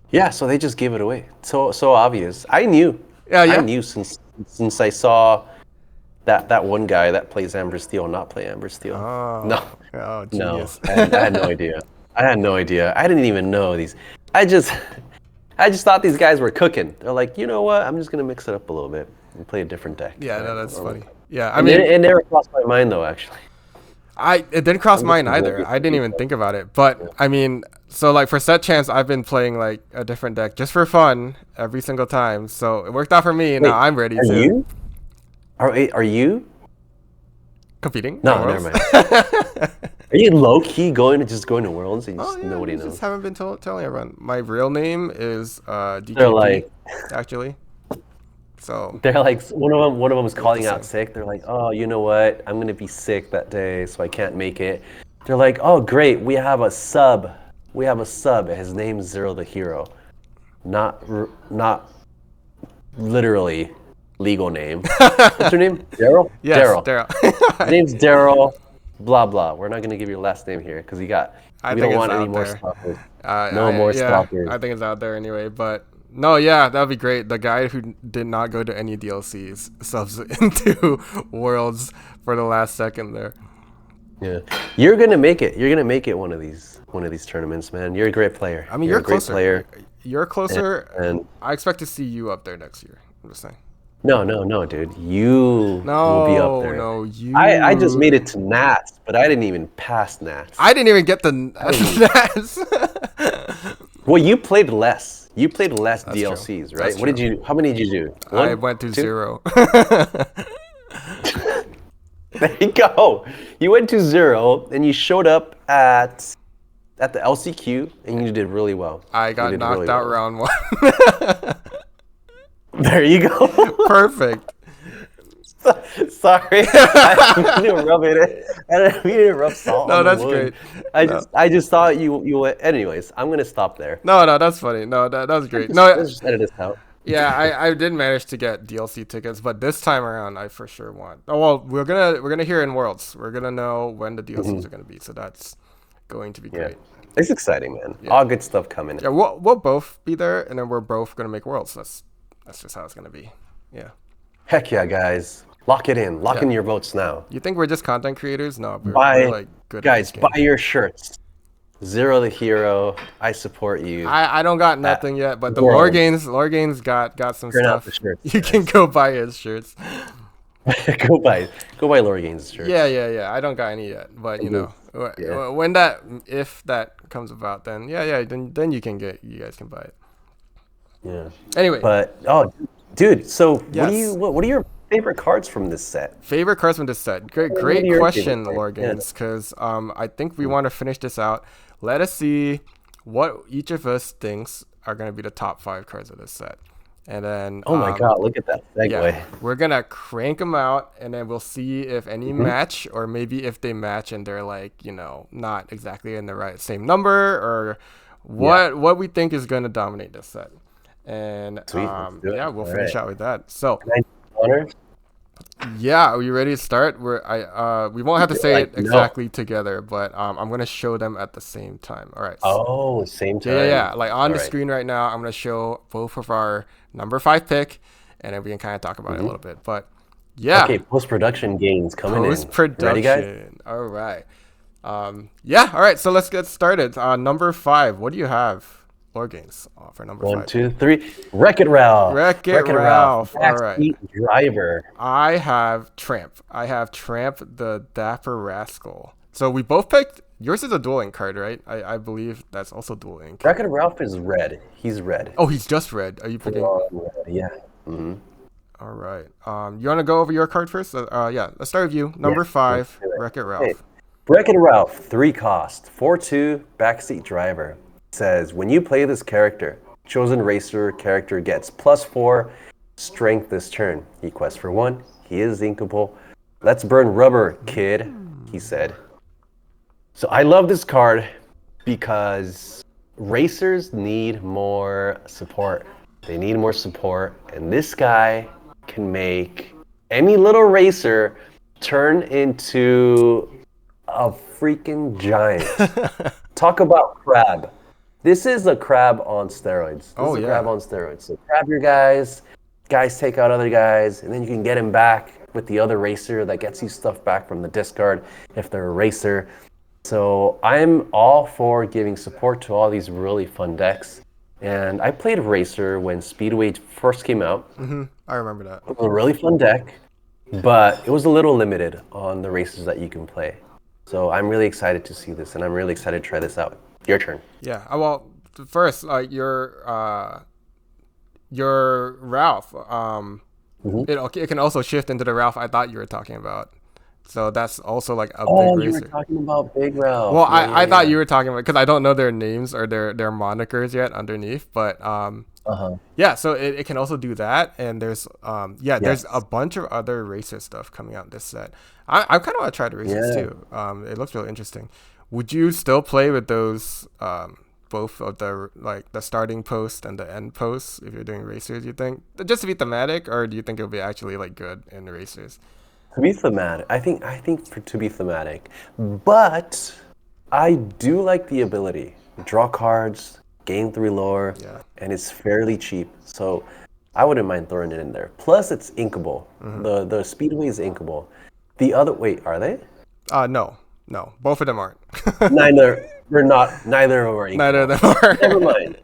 Yeah, so they just gave it away. So obvious. I knew. Yeah. I knew since I saw that one guy that plays Amber Steel not play Amber Steel. Oh, genius. No, I had no idea. I had no idea. I didn't even know these. I just thought these guys were cooking. They're like, you know what? I'm just gonna mix it up a little bit and play a different deck. Yeah, no, that's funny. Yeah, I mean, it never crossed my mind though. Actually, it didn't cross mine either. I didn't even think about it. But I mean, so like for set chance, I've been playing like a different deck just for fun every single time. So it worked out for me. Now I'm ready to. You? Are you competing? No, never mind. Are you low key going to Worlds and nobody knows? Just haven't been telling everyone. My real name is DKP. They're like, actually. So they're like one of them was calling out sick. They're like, oh, you know what? I'm gonna be sick that day, so I can't make it. They're like, oh, great, we have a sub. His name's ZeroTheHero. Not literally legal name. What's your name? Daryl? Yes, Daryl. His name's Daryl. Blah blah. We're not gonna give your last name here because we don't want any more stalkers. No more stalkers. I think it's out there anyway, but. No, yeah, that'd be great. The guy who did not go to any DLCs subs into Worlds for the last second there. Yeah, you're gonna make it. You're gonna make it one of these tournaments, man. You're a great player. I mean, you're a great player. You're closer, and I expect to see you up there next year. I'm just saying. No, dude. You will be up there. No, you. I just made it to Nats, but I didn't even pass Nats. I didn't even get the Nats. Well, you played less. You played less That's DLCs, true. right? That's true. How many did you do? One, I went to 2? 0. There you go. You went to 0, and you showed up at the LCQ, and you did really well. I got knocked out round 1. There you go. Perfect. Sorry, I didn't rub it. I didn't mean to rub salt. No, on that's the wound. great. I just thought you went. Anyways, I'm gonna stop there. No, that's funny. No, that was great. Let's just edit this out. Yeah, I did manage to get DLC tickets, but this time around, I for sure want. Oh well, we're gonna hear in Worlds. We're gonna know when the DLCs are gonna be, so that's going to be great. It's exciting, man. Yeah. All good stuff coming. Yeah, we'll both be there, and then we're both gonna make Worlds. That's just how it's gonna be. Yeah. Heck yeah, guys. Lock it in. Lock in your votes now. You think we're just content creators? No, we're like good. Guys, buy your shirts. ZeroTheHero, I support you. I don't got nothing yet, but the LoreGainz got some stuff. You can go buy his shirts. go buy LoreGainz shirts. Yeah. I don't got any yet, but when if that comes about, then then you guys can buy it. Yeah. Anyway. But dude, so what are your favorite cards from this set? Favorite cards from this set. Great question, LoreGainz, because I think we want to finish this out. Let us see what each of us thinks are going to be the top 5 cards of this set. And then oh my god, look at that segue. Yeah, we're going to crank them out, and then we'll see if any match, or maybe if they match and they're like, not exactly in the same number, or what we think is going to dominate this set. And we'll finish out with that. So are we ready to start? We won't have to say it exactly together, but I'm gonna show them at the same time. All right. Oh, same time. Yeah. Like on the screen right now, I'm gonna show both of our number 5 pick, and then we can kind of talk about it a little bit. But yeah. Okay, post-production gains coming in. Post-production. Ready, guys? All right. Yeah. All right. So let's get started. Number 5. What do you have, LoreGainz, for number 5? 1, 2, 3. Wreck-It Ralph. Wreck-It Ralph. All right. Backseat driver. I have Tramp. The Dapper Rascal. So we both picked. Yours is a dual ink card, right? I believe that's also dual ink. Wreck-It Ralph is red. He's red. Oh, he's just red. Are you picking? Yeah. Mm-hmm. All right. You want to go over your card first? Yeah. Let's start with you. Number 5, Wreck-It Ralph. Hey, Wreck-It Ralph, 3 cost, 4/2, backseat driver. Says when you play this character, chosen racer character gets +4 strength this turn. He quests for 1. He is inkable. Let's burn rubber, kid, he said. So I love this card because racers need more support. They need more support, and this guy can make any little racer turn into a freaking giant. Talk about crab. This is a crab on steroids. This is a crab on steroids. So grab your guys take out other guys, and then you can get him back with the other racer that gets you stuff back from the discard if they're a racer. So I'm all for giving support to all these really fun decks. And I played Racer when Speedway first came out. I remember that. It was a really fun deck, but it was a little limited on the races that you can play. So I'm really excited to see this, and I'm really excited to try this out. Your turn. Yeah. Well, first, your Ralph. It can also shift into the Ralph I thought you were talking about. So that's also like a big racer. You were talking about Big Ralph. Well, I thought you were talking about, because I don't know their names or their monikers yet underneath, but yeah. So it can also do that, and there's there's a bunch of other racer stuff coming out in this set. I kind of want to try the racers too. It looks really interesting. Would you still play with those both of the starting post and the end posts if you're doing racers? You think just to be thematic, or do you think it'll be actually like good in the racers? To be thematic, I think to be thematic, but I do like the ability draw cards, gain 3 lore, and it's fairly cheap, so I wouldn't mind throwing it in there. Plus, it's inkable. The Speedway is inkable. The other are they? No, both of them aren't. Neither of them are inkable. Neither of them are. Never mind.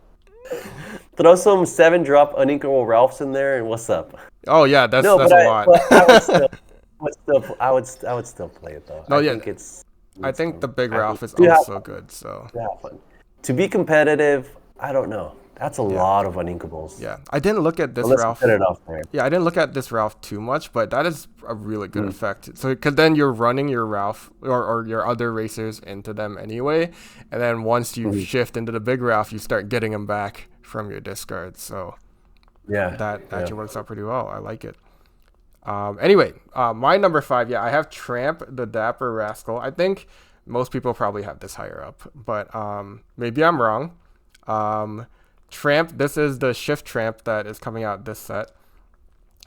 Throw some 7-drop uninkable Ralphs in there, and what's up? Oh yeah, that's a lot. I would still play it though. I think the Big Ralph is also good. So fun. To be competitive, I don't know. That's a lot of uninkables. Yeah, I didn't look at this Ralph. Yeah, I didn't look at this Ralph too much, but that is a really good effect. So because then you're running your Ralph or your other racers into them anyway, and then once you shift into the Big Ralph, you start getting them back from your discard. So that actually works out pretty well. I like it. Anyway, my number 5, I have Tramp, the Dapper Rascal. I think most people probably have this higher up, but maybe I'm wrong. Tramp, this is the Shift Tramp that is coming out this set.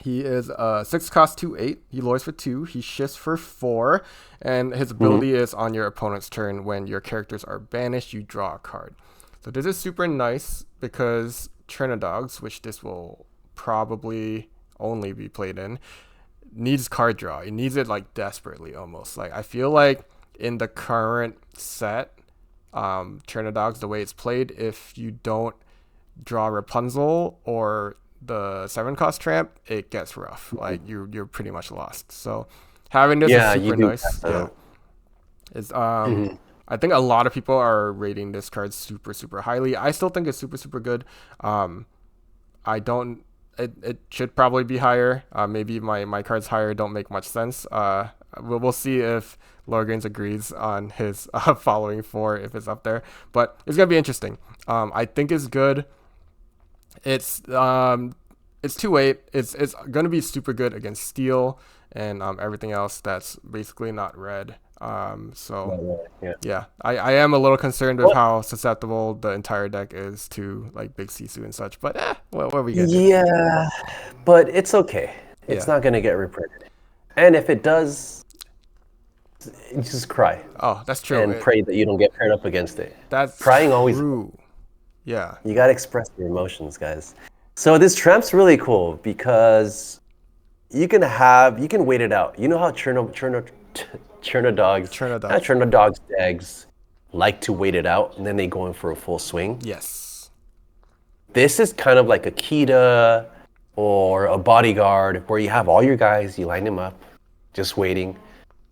He is 6 cost 2/8. He lures for 2. He shifts for 4, and his ability is on your opponent's turn. When your characters are banished, you draw a card. So this is super nice because Trinadogs, which this will probably only be played in, needs card draw. It needs it like desperately, almost. Like I feel like in the current set, Trinadogs, the way it's played, if you don't draw Rapunzel or the 7-cost Tramp, it gets rough. Like you're pretty much lost. So having this is super nice. I think a lot of people are rating this card super, super highly. I still think it's super, super good. It should probably be higher. Maybe my cards higher don't make much sense. We'll see if LoreGainz agrees on his following 4 if it's up there. But it's gonna be interesting. I think it's good. It's 2/8. It's gonna be super good against steel and everything else that's basically not red. I am a little concerned with how susceptible the entire deck is to like big Sisu and such, but what are we gonna do? Yeah, but it's okay. It's not gonna get reprinted, and if it does, just cry. Oh, that's true. And pray that you don't get paired up against it. That's crying true. Always. Yeah. You gotta express your emotions, guys. So this Tramp's really cool because you can wait it out. You know how Chernodogs, Chernodogs. not Chernodogs decks like to wait it out and then they go in for a full swing. Yes. This is kind of like a Kita or a Bodyguard where you have all your guys, you line them up, just waiting.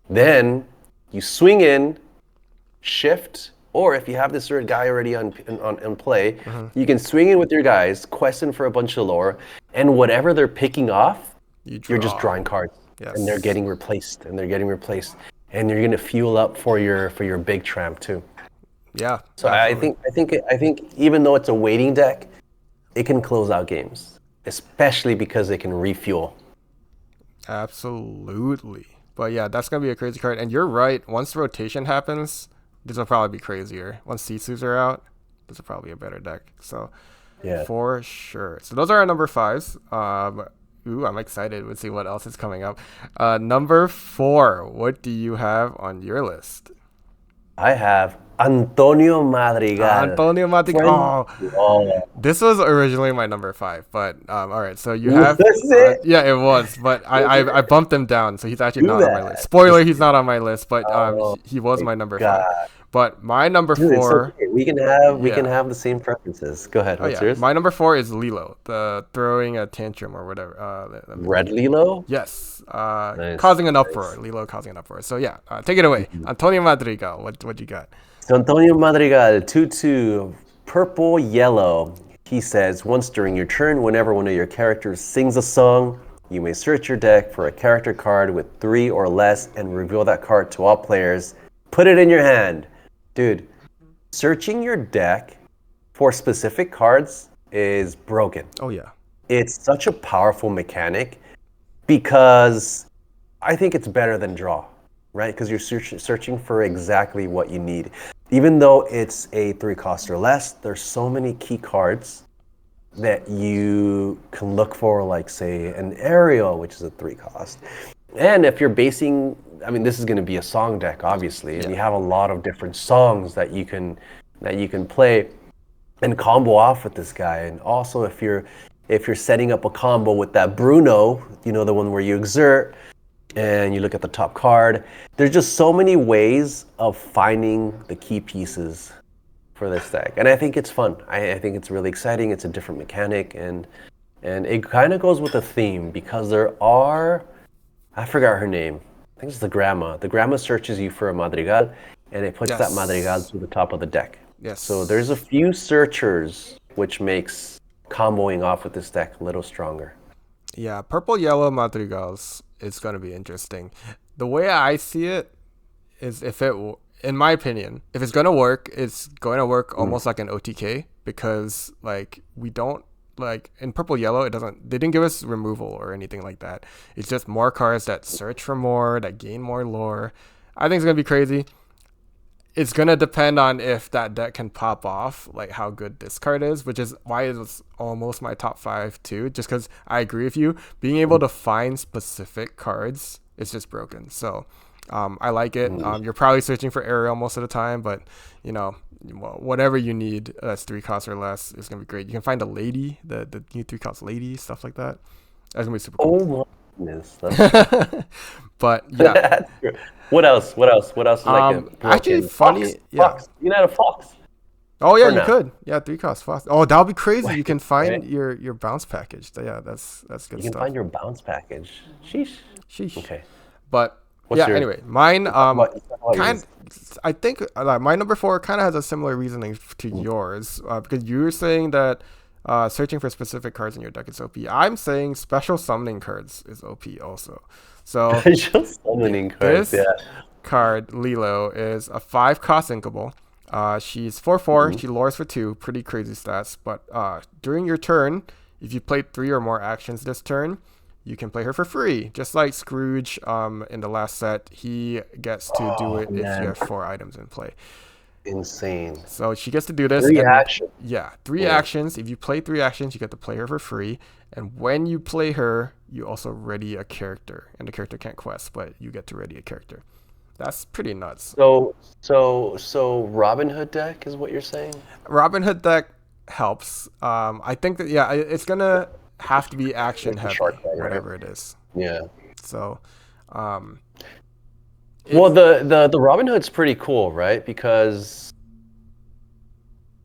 Then you swing in, shift, or if you have this certain guy already on play, you can swing in with your guys, question for a bunch of lore, and whatever they're picking off, you're just drawing cards. Yes. And they're getting replaced, and you're gonna fuel up for your big tramp too. Yeah. So I think even though it's a waiting deck, it can close out games, especially because it can refuel. Absolutely. But yeah, that's gonna be a crazy card. And you're right. Once rotation happens, this will probably be crazier. Once Sitsus are out, this will probably be a better deck. So Yeah. for sure. So those are our number 5s. I'm excited. We'll see what else is coming up. Number 4. What do you have on your list? I have Antonio Madrigal. Antonio Madrigal. Oh. This was originally my number 5, but all right. So you have, Was it? yeah, it was, but I bumped him down, so he's actually not on my list. Spoiler, he's not on my list, but he was my number 5. But my number Dude, 4. it's okay. We can have the same preferences. Go ahead. What's yours? My number 4 is Lilo, the throwing a tantrum or whatever. Red Lilo? Yes, Nice, causing an uproar. Lilo causing an uproar. So yeah, take it away, Antonio Madrigal. What you got? So Antonio Madrigal, 2/2, purple yellow. He says, once during your turn, whenever one of your characters sings a song, you may search your deck for a character card with 3 or less and reveal that card to all players. Put it in your hand. Dude, searching your deck for specific cards is broken. Oh yeah. It's such a powerful mechanic because I think it's better than draw, right? Because you're searching for exactly what you need. Even though it's a 3 cost or less, there's so many key cards that you can look for, like say an Aerial, which is a 3 cost. And if you're basing, this is going to be a song deck, obviously, and you have a lot of different songs that you can play and combo off with this guy. And also, if you're setting up a combo with that Bruno, the one where you exert, and you look at the top card, there's just so many ways of finding the key pieces for this deck, and I think it's fun. I think it's really exciting. It's a different mechanic, and it kind of goes with the theme because there are. I forgot her name. I think it's the grandma. The grandma searches you for a Madrigal, and it puts that Madrigal to the top of the deck. Yes. So there's a few searchers, which makes comboing off with this deck a little stronger. Yeah, purple yellow Madrigals is going to be interesting. The way I see it is, in my opinion, if it's going to work, it's going to work almost like an OTK, because we don't. In purple yellow, they didn't give us removal or anything like that. It's just more cards that search for more, that gain more lore. I think it's gonna be crazy. It's gonna depend on if that deck can pop off, how good this card is, which is why it was almost my top 5 too, just because I agree with you. Being able to find specific cards is just broken. So I like it. You're probably searching for Aerial most of the time, but whatever you need that's 3 costs or less is gonna be great. You can find a lady, the new 3 cost lady, stuff like that. That's gonna be super cool. Oh my goodness. But yeah. What else? Actually, funny. Fox. You can add a fox. Oh yeah, you could. Yeah, 3 cost fox. Oh, that would be crazy. You can find right? your bounce package. Yeah, that's good stuff. You can find your bounce package. Sheesh. Okay. But anyway, mine I think my number 4 kind of has a similar reasoning to yours, because you're saying that searching for specific cards in your deck is OP. I'm saying special summoning cards is OP also. So special summoning cards. This card Lilo is a 5 cost inkable. She's 4/4. She lures for 2. Pretty crazy stats. But during your turn, if you played 3 or more actions this turn, you can play her for free, just like Scrooge in the last set. He gets to do it if you have 4 items in play. Insane. So she gets to do this. 3 actions. Yeah, 3 actions. If you play 3 actions, you get to play her for free. And when you play her, you also ready a character. And the character can't quest, but you get to ready a character. That's pretty nuts. So Robin Hood deck is what you're saying? Robin Hood deck helps. I think that, it's going to have to be action heavy, whatever it is. Yeah. So Well, the Robin Hood's pretty cool, right? Because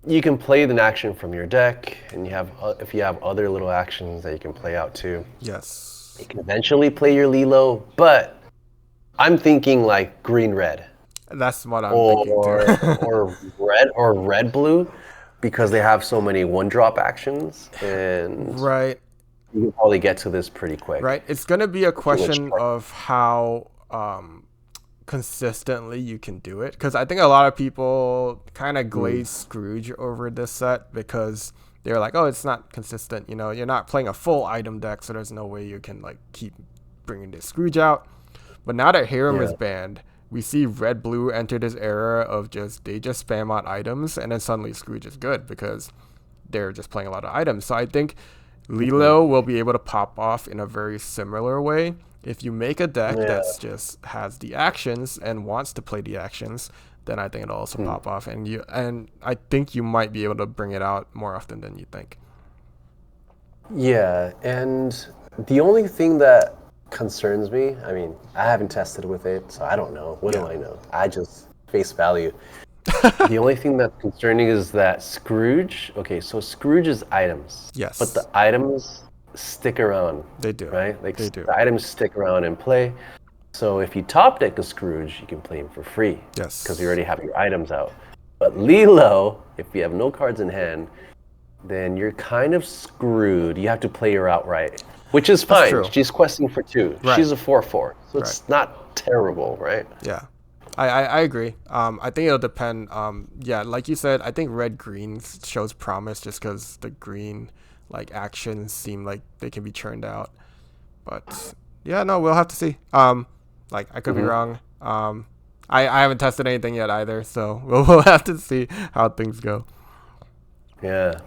you can play an action from your deck, and you have if you have other little actions that you can play out too. Yes. You can eventually play your Lilo, but I'm thinking like green-red. That's what I'm thinking too. or red-blue, because they have so many one-drop actions, and Right. you can probably get to this pretty quick. Right. It's gonna be a question of how consistently you can do it, because I think a lot of people kind of glaze Scrooge over this set because they're like, oh, it's not consistent. You know, you're not playing a full item deck, so there's no way you can like keep bringing this Scrooge out. But now that Harem is banned, we see red blue enter this era of they just spam out items, and then suddenly Scrooge is good because they're just playing a lot of items. So I think Lilo will be able to pop off in a very similar way. If you make a deck that's just has the actions and wants to play the actions, then I think it'll also pop off, and I think you might be able to bring it out more often than you think. Yeah, and the only thing that concerns me, I mean, I haven't tested with it, so I don't know. What do I know? I just face value. The only thing that's concerning is that Scrooge, so Scrooge is items. Yes. But the items stick around. They do. Right? Like They do. the items stick around and play. So if you top deck a Scrooge, you can play him for free. Yes. Because you already have your items out. But Lilo, if you have no cards in hand, then you're kind of screwed. You have to play her outright, which is fine. True. She's questing for 2. Right. She's a 4/4, so it's not terrible, right? Yeah, I agree. I think it'll depend. Like you said, I think red green shows promise just because the green like actions seem like they can be churned out. But yeah, no, we'll have to see. Like I could be wrong. I haven't tested anything yet either, so we'll have to see how things go. Yeah.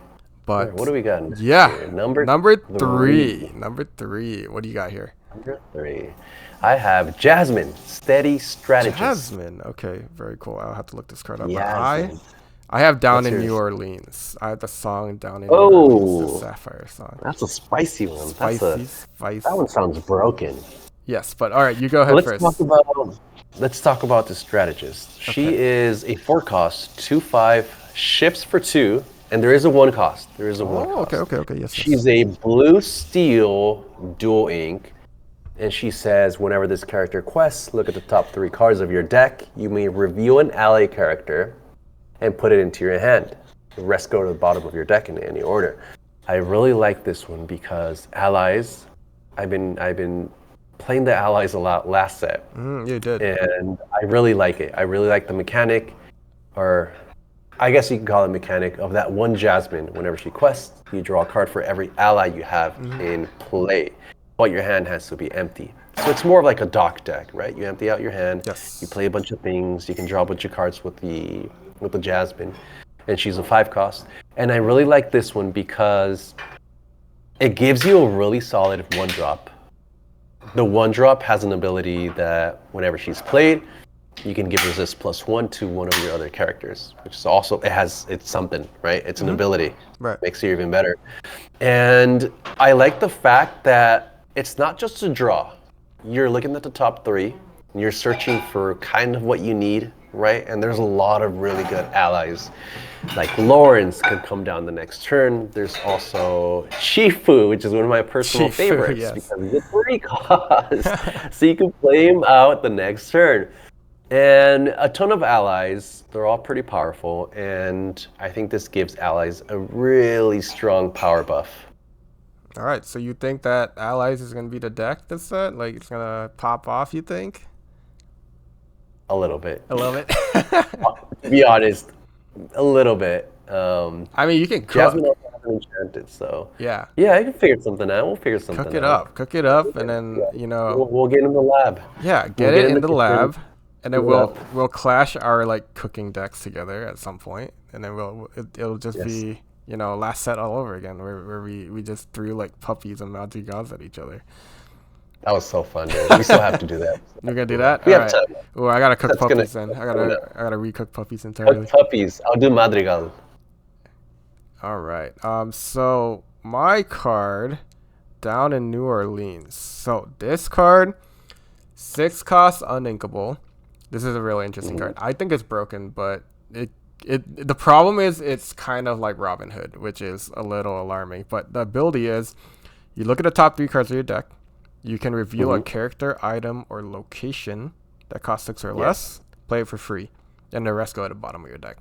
But what do we got? Yeah, Number three. Number 3. What do you got here? Number 3. I have Jasmine, Steady Strategist. Jasmine. Okay, very cool. I'll have to look this card up. Jasmine. I have Down in New Orleans. I have the song Down in New Orleans, the Sapphire song. That's a spicy one. Spicy. That one sounds broken. Yes, but all right, you go ahead first. Let's talk about the strategist. She is a 4-cost, 2/5, ships for 2, and there is a 1 cost. There is a 1 cost. Okay. Yes. She's a blue steel dual ink, and she says whenever this character quests, look at the top 3 cards of your deck. You may reveal an ally character and put it into your hand. The rest go to the bottom of your deck in any order. I really like this one because allies. I've been playing the allies a lot last set. You did. And I really like it. I really like the mechanic, or I guess you can call it mechanic, of that one Jasmine. Whenever she quests, you draw a card for every ally you have in play, but your hand has to be empty. So it's more of like a dock deck, right? You empty out your hand, Yes. you play a bunch of things, you can draw a bunch of cards with the Jasmine, and she's a 5-cost. And I really like this one because it gives you a really solid 1-drop. The 1-drop has an ability that whenever she's played, you can give resist +1 to one of your other characters, which is also, it's something, right? It's an ability. Right. Makes it even better. And I like the fact that it's not just a draw. You're looking at the top 3, and you're searching for kind of what you need, right? And there's a lot of really good allies. Like Lawrence could come down the next turn. There's also Shifu, which is one of my personal favorites, yes. because he's a 3-cost. So you can play him out the next turn. And a ton of allies. They're all pretty powerful, and I think this gives allies a really strong power buff. All right, so you think that allies is going to be the deck this set? Like it's going to pop off, you think? A little bit. I love it. To be honest, a little bit. I mean, you can cook. Jasmine also hasn't enchanted, so Yeah, I can figure something out. We'll figure something out. Cook it up, and then We'll get in the lab. Yeah, get it in the lab, and then we'll clash our like cooking decks together at some point, and then it'll just be last set all over again, where we just threw like puppies and madrigals at each other. That was so fun, dude. We still have to do that. You're gonna do that? We have time. Well, I gotta cook puppies then. I gotta recook puppies entirely. Cook puppies. I'll do madrigal. All right. So my card, Down in New Orleans. So this card, 6 cost uninkable. This is a really interesting card. I think it's broken, but the problem is it's kind of like Robin Hood, which is a little alarming. But the ability is, you look at the top 3 cards of your deck, you can reveal a character, item, or location that costs 6 or less, play it for free, and the rest go at the bottom of your deck.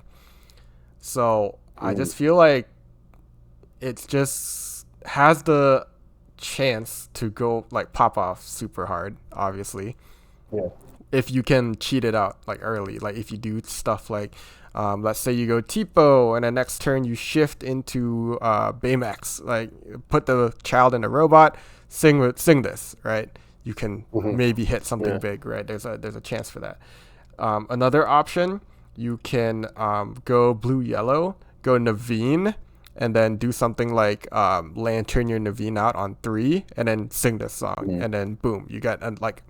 So I just feel like it just has the chance to go like pop off super hard, obviously. Yeah. If you can cheat it out like early, like if you do stuff like, let's say you go Tipo and the next turn you shift into Baymax, like put the child in the robot, sing this, right? You can maybe hit something big, right? There's a chance for that. Another option, you can go blue-yellow, go Naveen, and then do something like lantern your Naveen out on 3, and then sing this song, and then boom, you get like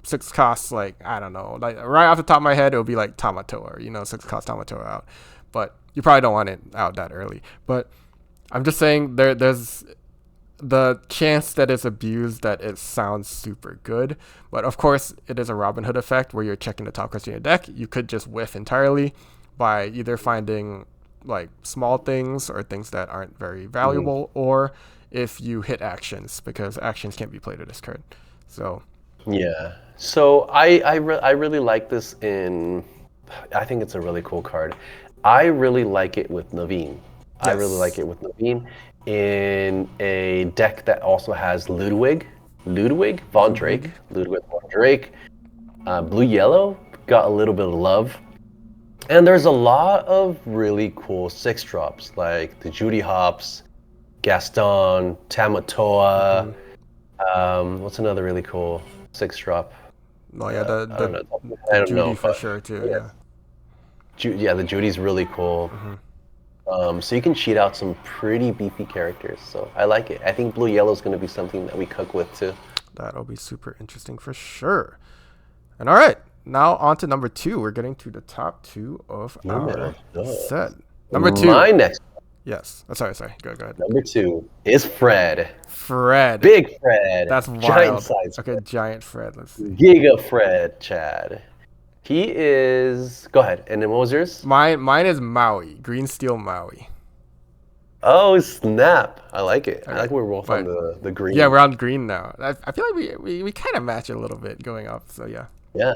6 costs, like I don't know, like right off the top of my head, it'll be like Tamatoa, 6 cost Tamatoa out, but you probably don't want it out that early. But I'm just saying there's the chance that it's abused, that it sounds super good. But of course, it is a Robin Hood effect where you're checking the top cards in your deck. You could just whiff entirely by either finding like small things or things that aren't very valuable, or if you hit actions, because actions can't be played with this card. So yeah. So I really like this I think it's a really cool card. I really like it with Naveen. Yes. I really like it with Naveen in a deck that also has Ludwig Von Drake. Blue-yellow got a little bit of love. And there's a lot of really cool 6-drops, like the Judy Hopps, Gaston, Tamatoa. What's another really cool 6-drop? Oh yeah, the Judy for sure too. Yeah, the Judy's really cool. So you can cheat out some pretty beefy characters. So I like it. I think blue-yellow is going to be something that we cook with too. That'll be super interesting for sure. And all right, now on to number 2. We're getting to the top 2 of our set. Number 2. My next. Yes. Oh, sorry. Go ahead. Number 2 is Fred. Big Fred. That's wild. Giant size. Okay, giant Fred. Let's see. Giga Fred, Chad. He is. Go ahead. And then what was yours? Mine is Maui. Green Steel Maui. Oh snap! I like it. I like we're both on the green. Yeah, we're on green now. I feel like we kind of match a little bit going up. So yeah. Yeah.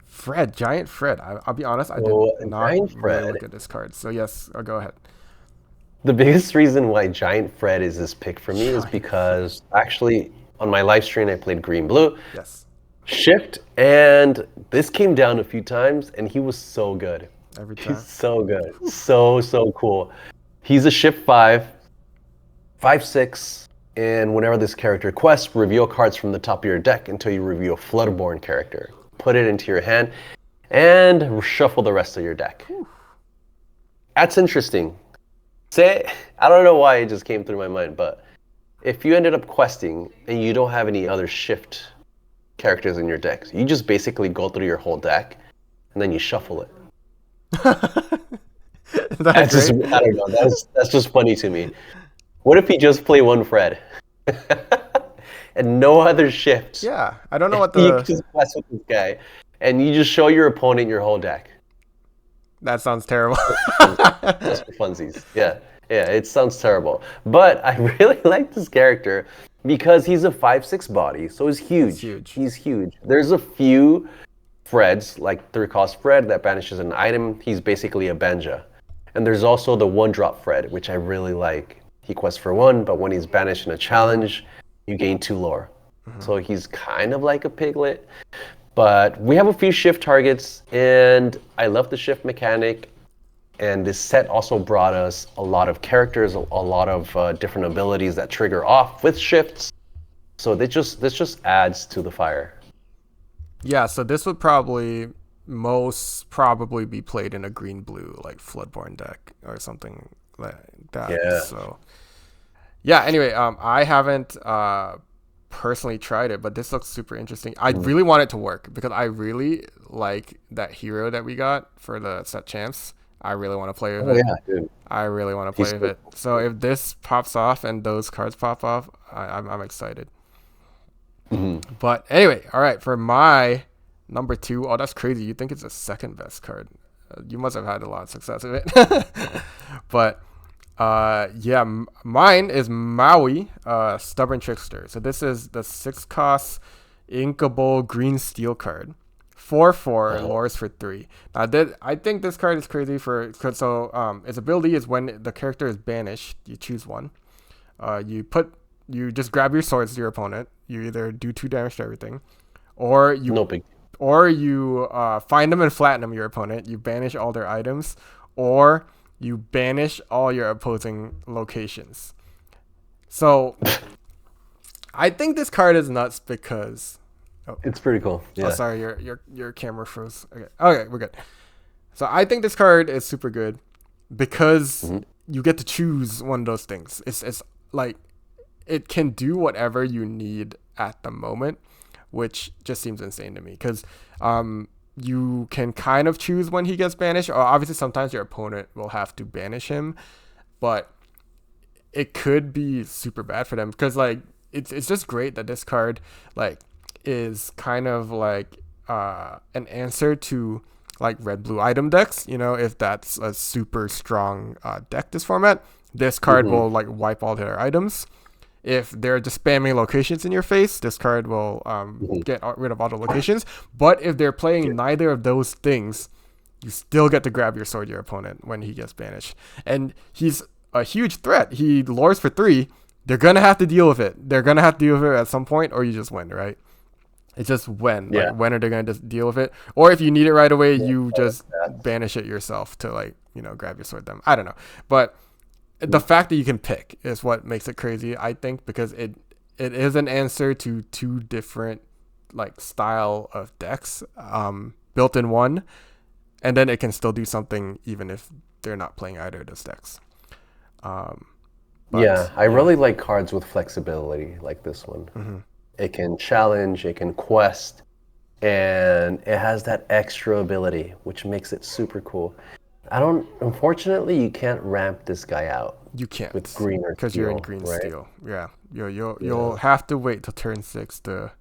Fred, giant Fred. I'll be honest. I did not really look at this card. So yes, I'll go ahead. The biggest reason why Giant Fred is this pick for me is because actually on my live stream I played green blue. Yes. Shift, and this came down a few times and he was so good. Every time. He's so good. So cool. He's a shift 5, 5/6, and whenever this character quests, reveal cards from the top of your deck until you reveal a Floodborn character. Put it into your hand and shuffle the rest of your deck. That's interesting. I don't know why it just came through my mind, but if you ended up questing and you don't have any other shift characters in your deck, you just basically go through your whole deck and then you shuffle it. I don't know. That's just funny to me. What if you just play one Fred and no other shifts? Yeah, I don't know what you just quest with this guy, and you just show your opponent your whole deck. That sounds terrible. Just for funsies. Yeah, it sounds terrible. But I really like this character because he's a 5/6 body, so he's huge. He's huge. There's a few Freds, like 3-cost Fred that banishes an item. He's basically a Banja. And there's also the 1-drop Fred, which I really like. He quests for 1, but when he's banished in a challenge, you gain 2 lore. So he's kind of like a piglet. But we have a few shift targets, and I love the shift mechanic. And this set also brought us a lot of characters, a lot of different abilities that trigger off with shifts. So this just adds to the fire. Yeah, so this would probably most probably be played in a green-blue, like Floodborn deck or something like that. Yeah. So, yeah, anyway, I haven't personally tried it, but this looks super interesting. I really want it to work because I really like that hero that we got for the set champs. I really want to play with it. Yeah, dude. I really want to play with it. So if this pops off and those cards pop off, I'm excited. But anyway, all right, for my Number 2, oh, that's crazy. You think it's the second best card. You must have had a lot of success with it. But yeah, mine is Maui, Stubborn Trickster. So this is the 6-cost inkable green steel card. 4/4 lures for 3. Now, I think this card is crazy its ability is when the character is banished, you choose one. You just grab your swords to your opponent. You either do 2 damage to everything, or you find them and flatten them your opponent. You banish all their items, or you banish all your opposing locations. So I think this card is nuts because it's pretty cool. Yeah. Oh, sorry, your camera froze. Okay, we're good. So I think this card is super good because you get to choose one of those things. It's like it can do whatever you need at the moment, which just seems insane to me because you can kind of choose when he gets banished. Or obviously, sometimes your opponent will have to banish him, but it could be super bad for them because like it's just great that this card like is kind of like an answer to like red blue item decks. You know, if that's a super strong deck this format, this card will like wipe all their items. If they're just spamming locations in your face, this card will get rid of all the locations. But if they're playing neither of those things, you still get to grab your sword your opponent when he gets banished. And he's a huge threat. He lures for 3. They're going to have to deal with it. They're going to have to deal with it at some point, or you just win, right? It's just when. Yeah. Like, when are they going to deal with it? Or if you need it right away, you just banish it yourself to, like, you know, grab your sword them. I don't know. But the fact that you can pick is what makes it crazy, I think, because it is an answer to 2 different like style of decks built in one, and then it can still do something even if they're not playing either of those decks. I really like cards with flexibility like this one. It can challenge, it can quest, and it has that extra ability, which makes it super cool. Unfortunately, you can't ramp this guy out. You can't with green or because you're in green right? steel. Yeah, you'll have to wait till turn 6 to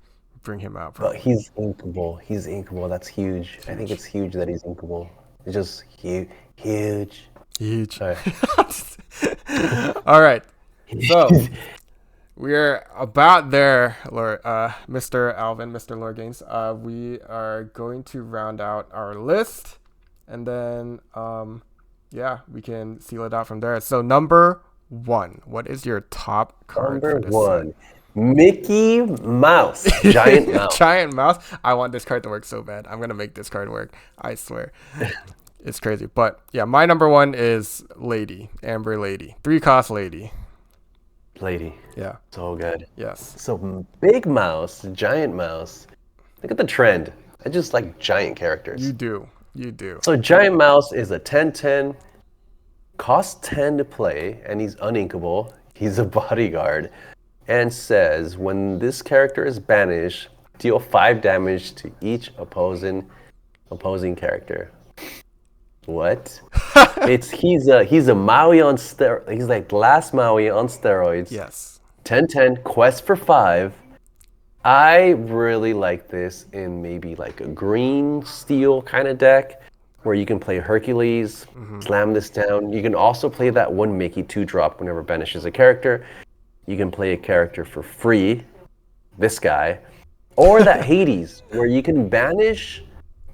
bring him out. But he's inkable. He's inkable. That's huge. I think it's huge that he's inkable. It's just huge. Sorry. All right. So we're about there, Mr. Alvin, Mr. LoreGainz. We are going to round out our list. And then, we can seal it out from there. So number 1, what is your top card? Number 1, Mickey Mouse, giant mouse. Giant mouse. I want this card to work so bad. I'm gonna make this card work. I swear, it's crazy. But yeah, my number 1 is Lady, Amber Lady, 3-cost Lady. Yeah, so good. Yes. So big mouse, giant mouse. Look at the trend. I just like giant characters. You do. So Giant Mouse is a 10/10, costs 10 to play, and he's uninkable. He's a bodyguard, and says when this character is banished, deal 5 damage to each opposing character. What? He's a Maui on steroids. He's like last Maui on steroids. Yes. 10/10, quest for 5. I really like this in maybe like a green steel kind of deck where you can play Hercules, slam this down. You can also play that 1 Mickey 2-drop whenever banishes a character. You can play a character for free, this guy, or that Hades where you can banish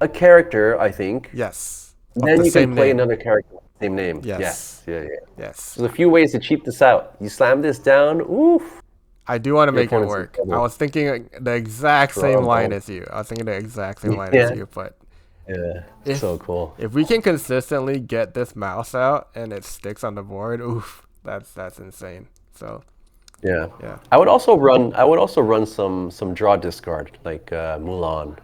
a character, I think. Yes. Then you can play another character with the same name. Yes. Yes. There's a few ways to cheat this out. You slam this down, oof. I do want to make it work. I was thinking the exact same line as you. But so cool. If we can consistently get this mouse out and it sticks on the board, oof, that's insane. So yeah. I would also run some draw discard like Mulan,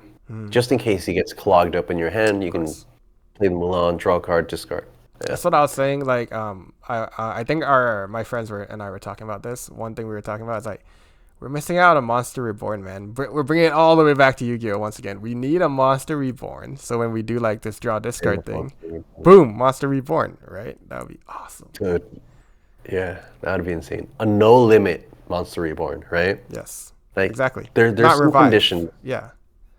just in case he gets clogged up in your hand. You can play the Mulan, draw a card, discard. Yeah. That's what I was saying. Like, I think my friends and I were talking about this. One thing we were talking about is like, we're missing out on Monster Reborn, man. We're bringing it all the way back to Yu-Gi-Oh! Once again. We need a Monster Reborn. So when we do like this draw discard thing, boom, Monster Reborn, right? That would be awesome. Good. Yeah, that would be insane. A no limit Monster Reborn, right? Yes. Like, exactly. There's some conditions. Yeah.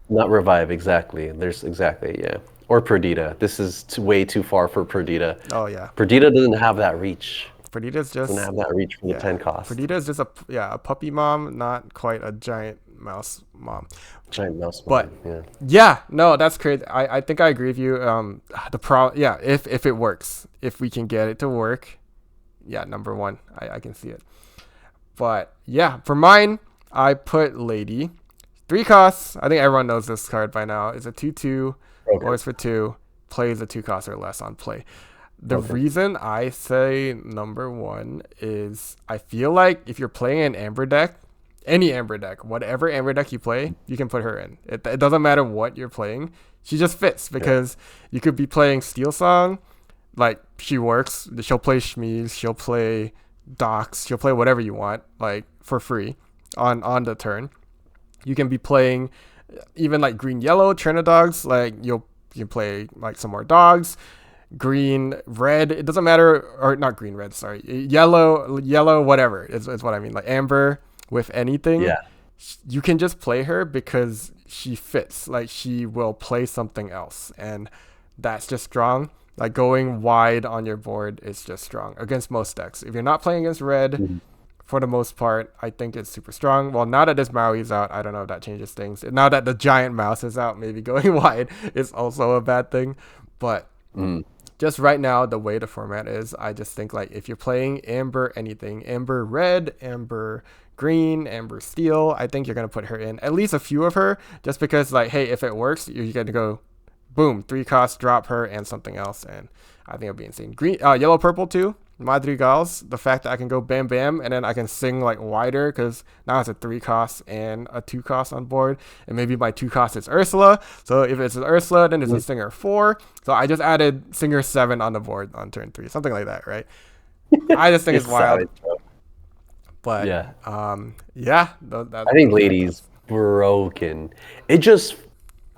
Not revive, exactly. There's exactly, yeah. Or Perdita. This is way too far for Perdita. Oh yeah, Perdita doesn't have that reach. Perdita's Doesn't just have that reach for the yeah. 10 cost. Perdita's just a puppy mom, not quite a giant mouse mom. Giant mouse But one, yeah. yeah, no, that's crazy. I think I agree with you. Yeah, if it works, if we can get it to work, yeah, number one, I can see it. But yeah, for mine, I put Lady. 3 costs. I think everyone knows this card by now. It's a 2/2, Okay. lowers for 2, plays a 2 cost or less on play. The Okay. reason I say number one is I feel like if you're playing an Amber deck, any Amber deck, whatever Amber deck you play, you can put her in. It doesn't matter what you're playing. She just fits because you could be playing Steel Song, like she works. She'll play Shmeez, she'll play Docs, she'll play whatever you want, like for free on the turn. You can be playing even like green yellow Trinodogs, like you can play like some more dogs. Green, red, it doesn't matter, or not green, red, sorry. Yellow, whatever is what I mean. Like Amber with anything. Yeah. You can just play her because she fits. Like she will play something else. And that's just strong. Like going wide on your board is just strong against most decks. If you're not playing against red, Mhm. for the most part, I think it's super strong. Well, now that this Maui's out, I don't know if that changes things. Now that the giant mouse is out, maybe going wide is also a bad thing. But just right now, the way the format is, I just think like if you're playing Amber anything, Amber red, Amber green, Amber steel, I think you're going to put her in. At least a few of her, just because like, hey, if it works, you're going to go, boom, 3 costs, drop her and something else. And I think it'll be insane. Green, yellow, purple too. Madrigals, the fact that I can go bam bam and then I can sing like wider because now it's a 3 cost and a 2 cost on board, and maybe my 2 cost is Ursula. So if it's an Ursula, then it's a Singer 4. So I just added Singer 7 on the board on turn 3, something like that, right? I just think it's wild. Savage, bro. But Yeah. I I think Lady's broken. It just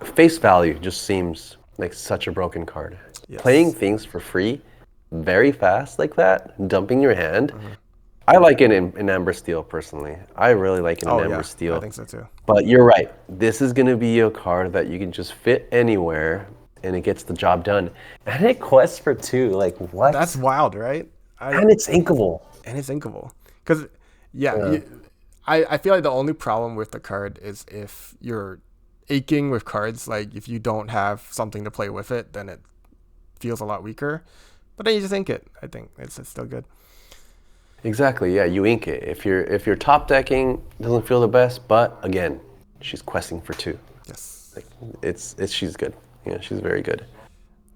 face value just seems like such a broken card. Yes. Playing things for free very fast like that, dumping your hand. I like it in Amber Steel personally. I really like it in Amber Steel. I think so too. But you're right. This is gonna be a card that you can just fit anywhere and it gets the job done. And it quests for 2. Like what? That's wild, right? And it's inkable. Because I feel like the only problem with the card is if you're aching with cards, like if you don't have something to play with it, then it feels a lot weaker. But then you just ink it. I think it's still good. Exactly. Yeah, you ink it. If you're top decking, it doesn't feel the best. But again, she's questing for 2. Yes. Like it's she's good. Yeah, she's very good.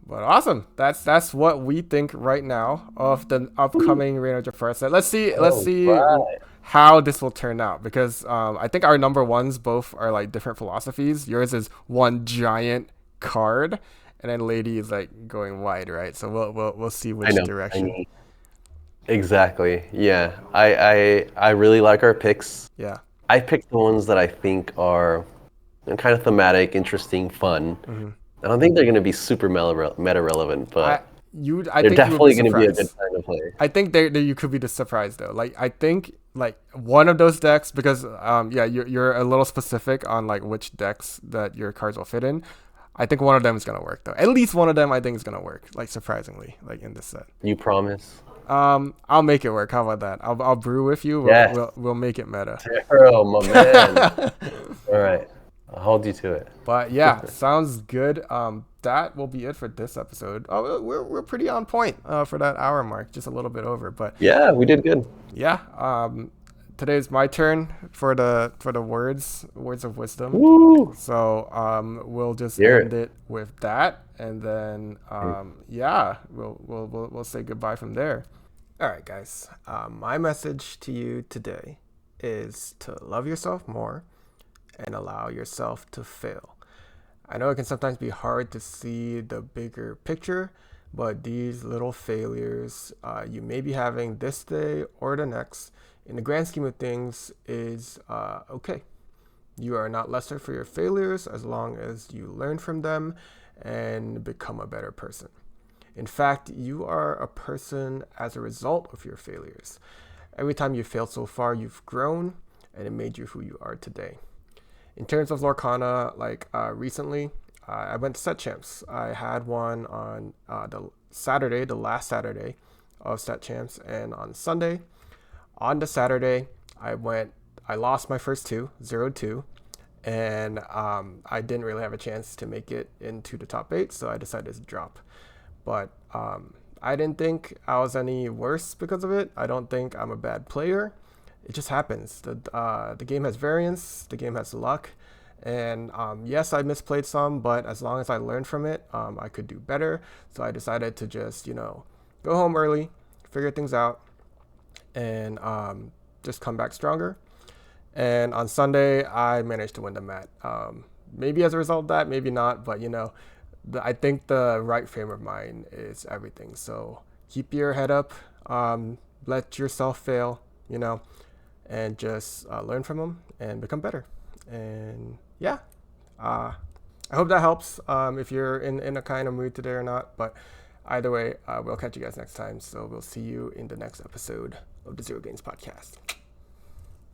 But awesome. That's what we think right now of the upcoming Reign of Jafar set. Let's see Right. how this will turn out, because I think our number ones both are like different philosophies. Yours is one giant card, and then Lady is like going wide, right? So we'll see which direction. Exactly. Yeah. I really like our picks. Yeah. I picked the ones that I think are kind of thematic, interesting, fun. I don't think they're going to be super meta relevant, but they're definitely going to be a good time to play. I think you could be surprised though. Like I think like one of those decks, because you're a little specific on like which decks that your cards will fit in. I think one of them is gonna work though. At least one of them I think is gonna work. Like surprisingly, like in this set. You promise? I'll make it work. How about that? I'll brew with you. We'll make it meta. Zero, my man. All right, I'll hold you to it. But yeah, sounds good. That will be it for this episode. Oh, we're pretty on point for that hour mark, just a little bit over. But yeah, we did good. Yeah. Today's my turn for the words of wisdom. Woo! So we'll just end it with that, and then we'll say goodbye from there. All right, guys. My message to you today is to love yourself more and allow yourself to fail. I know it can sometimes be hard to see the bigger picture, but these little failures you may be having this day or the next, in the grand scheme of things, is okay. You are not lesser for your failures as long as you learn from them and become a better person. In fact, you are a person as a result of your failures. Every time you failed so far, you've grown, and it made you who you are today. in terms of Lorcana, like recently, I went to set champs. I had one on the Saturday, the last Saturday of set champs, and on Sunday. On the Saturday, I lost my first two, 0-2, and I didn't really have a chance to make it into the top 8, so I decided to drop. But I didn't think I was any worse because of it. I don't think I'm a bad player. It just happens. The game has variance, the game has luck, and yes, I misplayed some, but as long as I learned from it, I could do better. So I decided to just, go home early, figure things out, and just come back stronger. And on Sunday, I managed to win the mat. Maybe as a result of that, maybe not, but I think the right frame of mind is everything. So keep your head up, let yourself fail, and just learn from them and become better. And yeah, I hope that helps if you're in a kind of mood today or not. But either way, we'll catch you guys next time. So we'll see you in the next episode of the ZeroGainz podcast.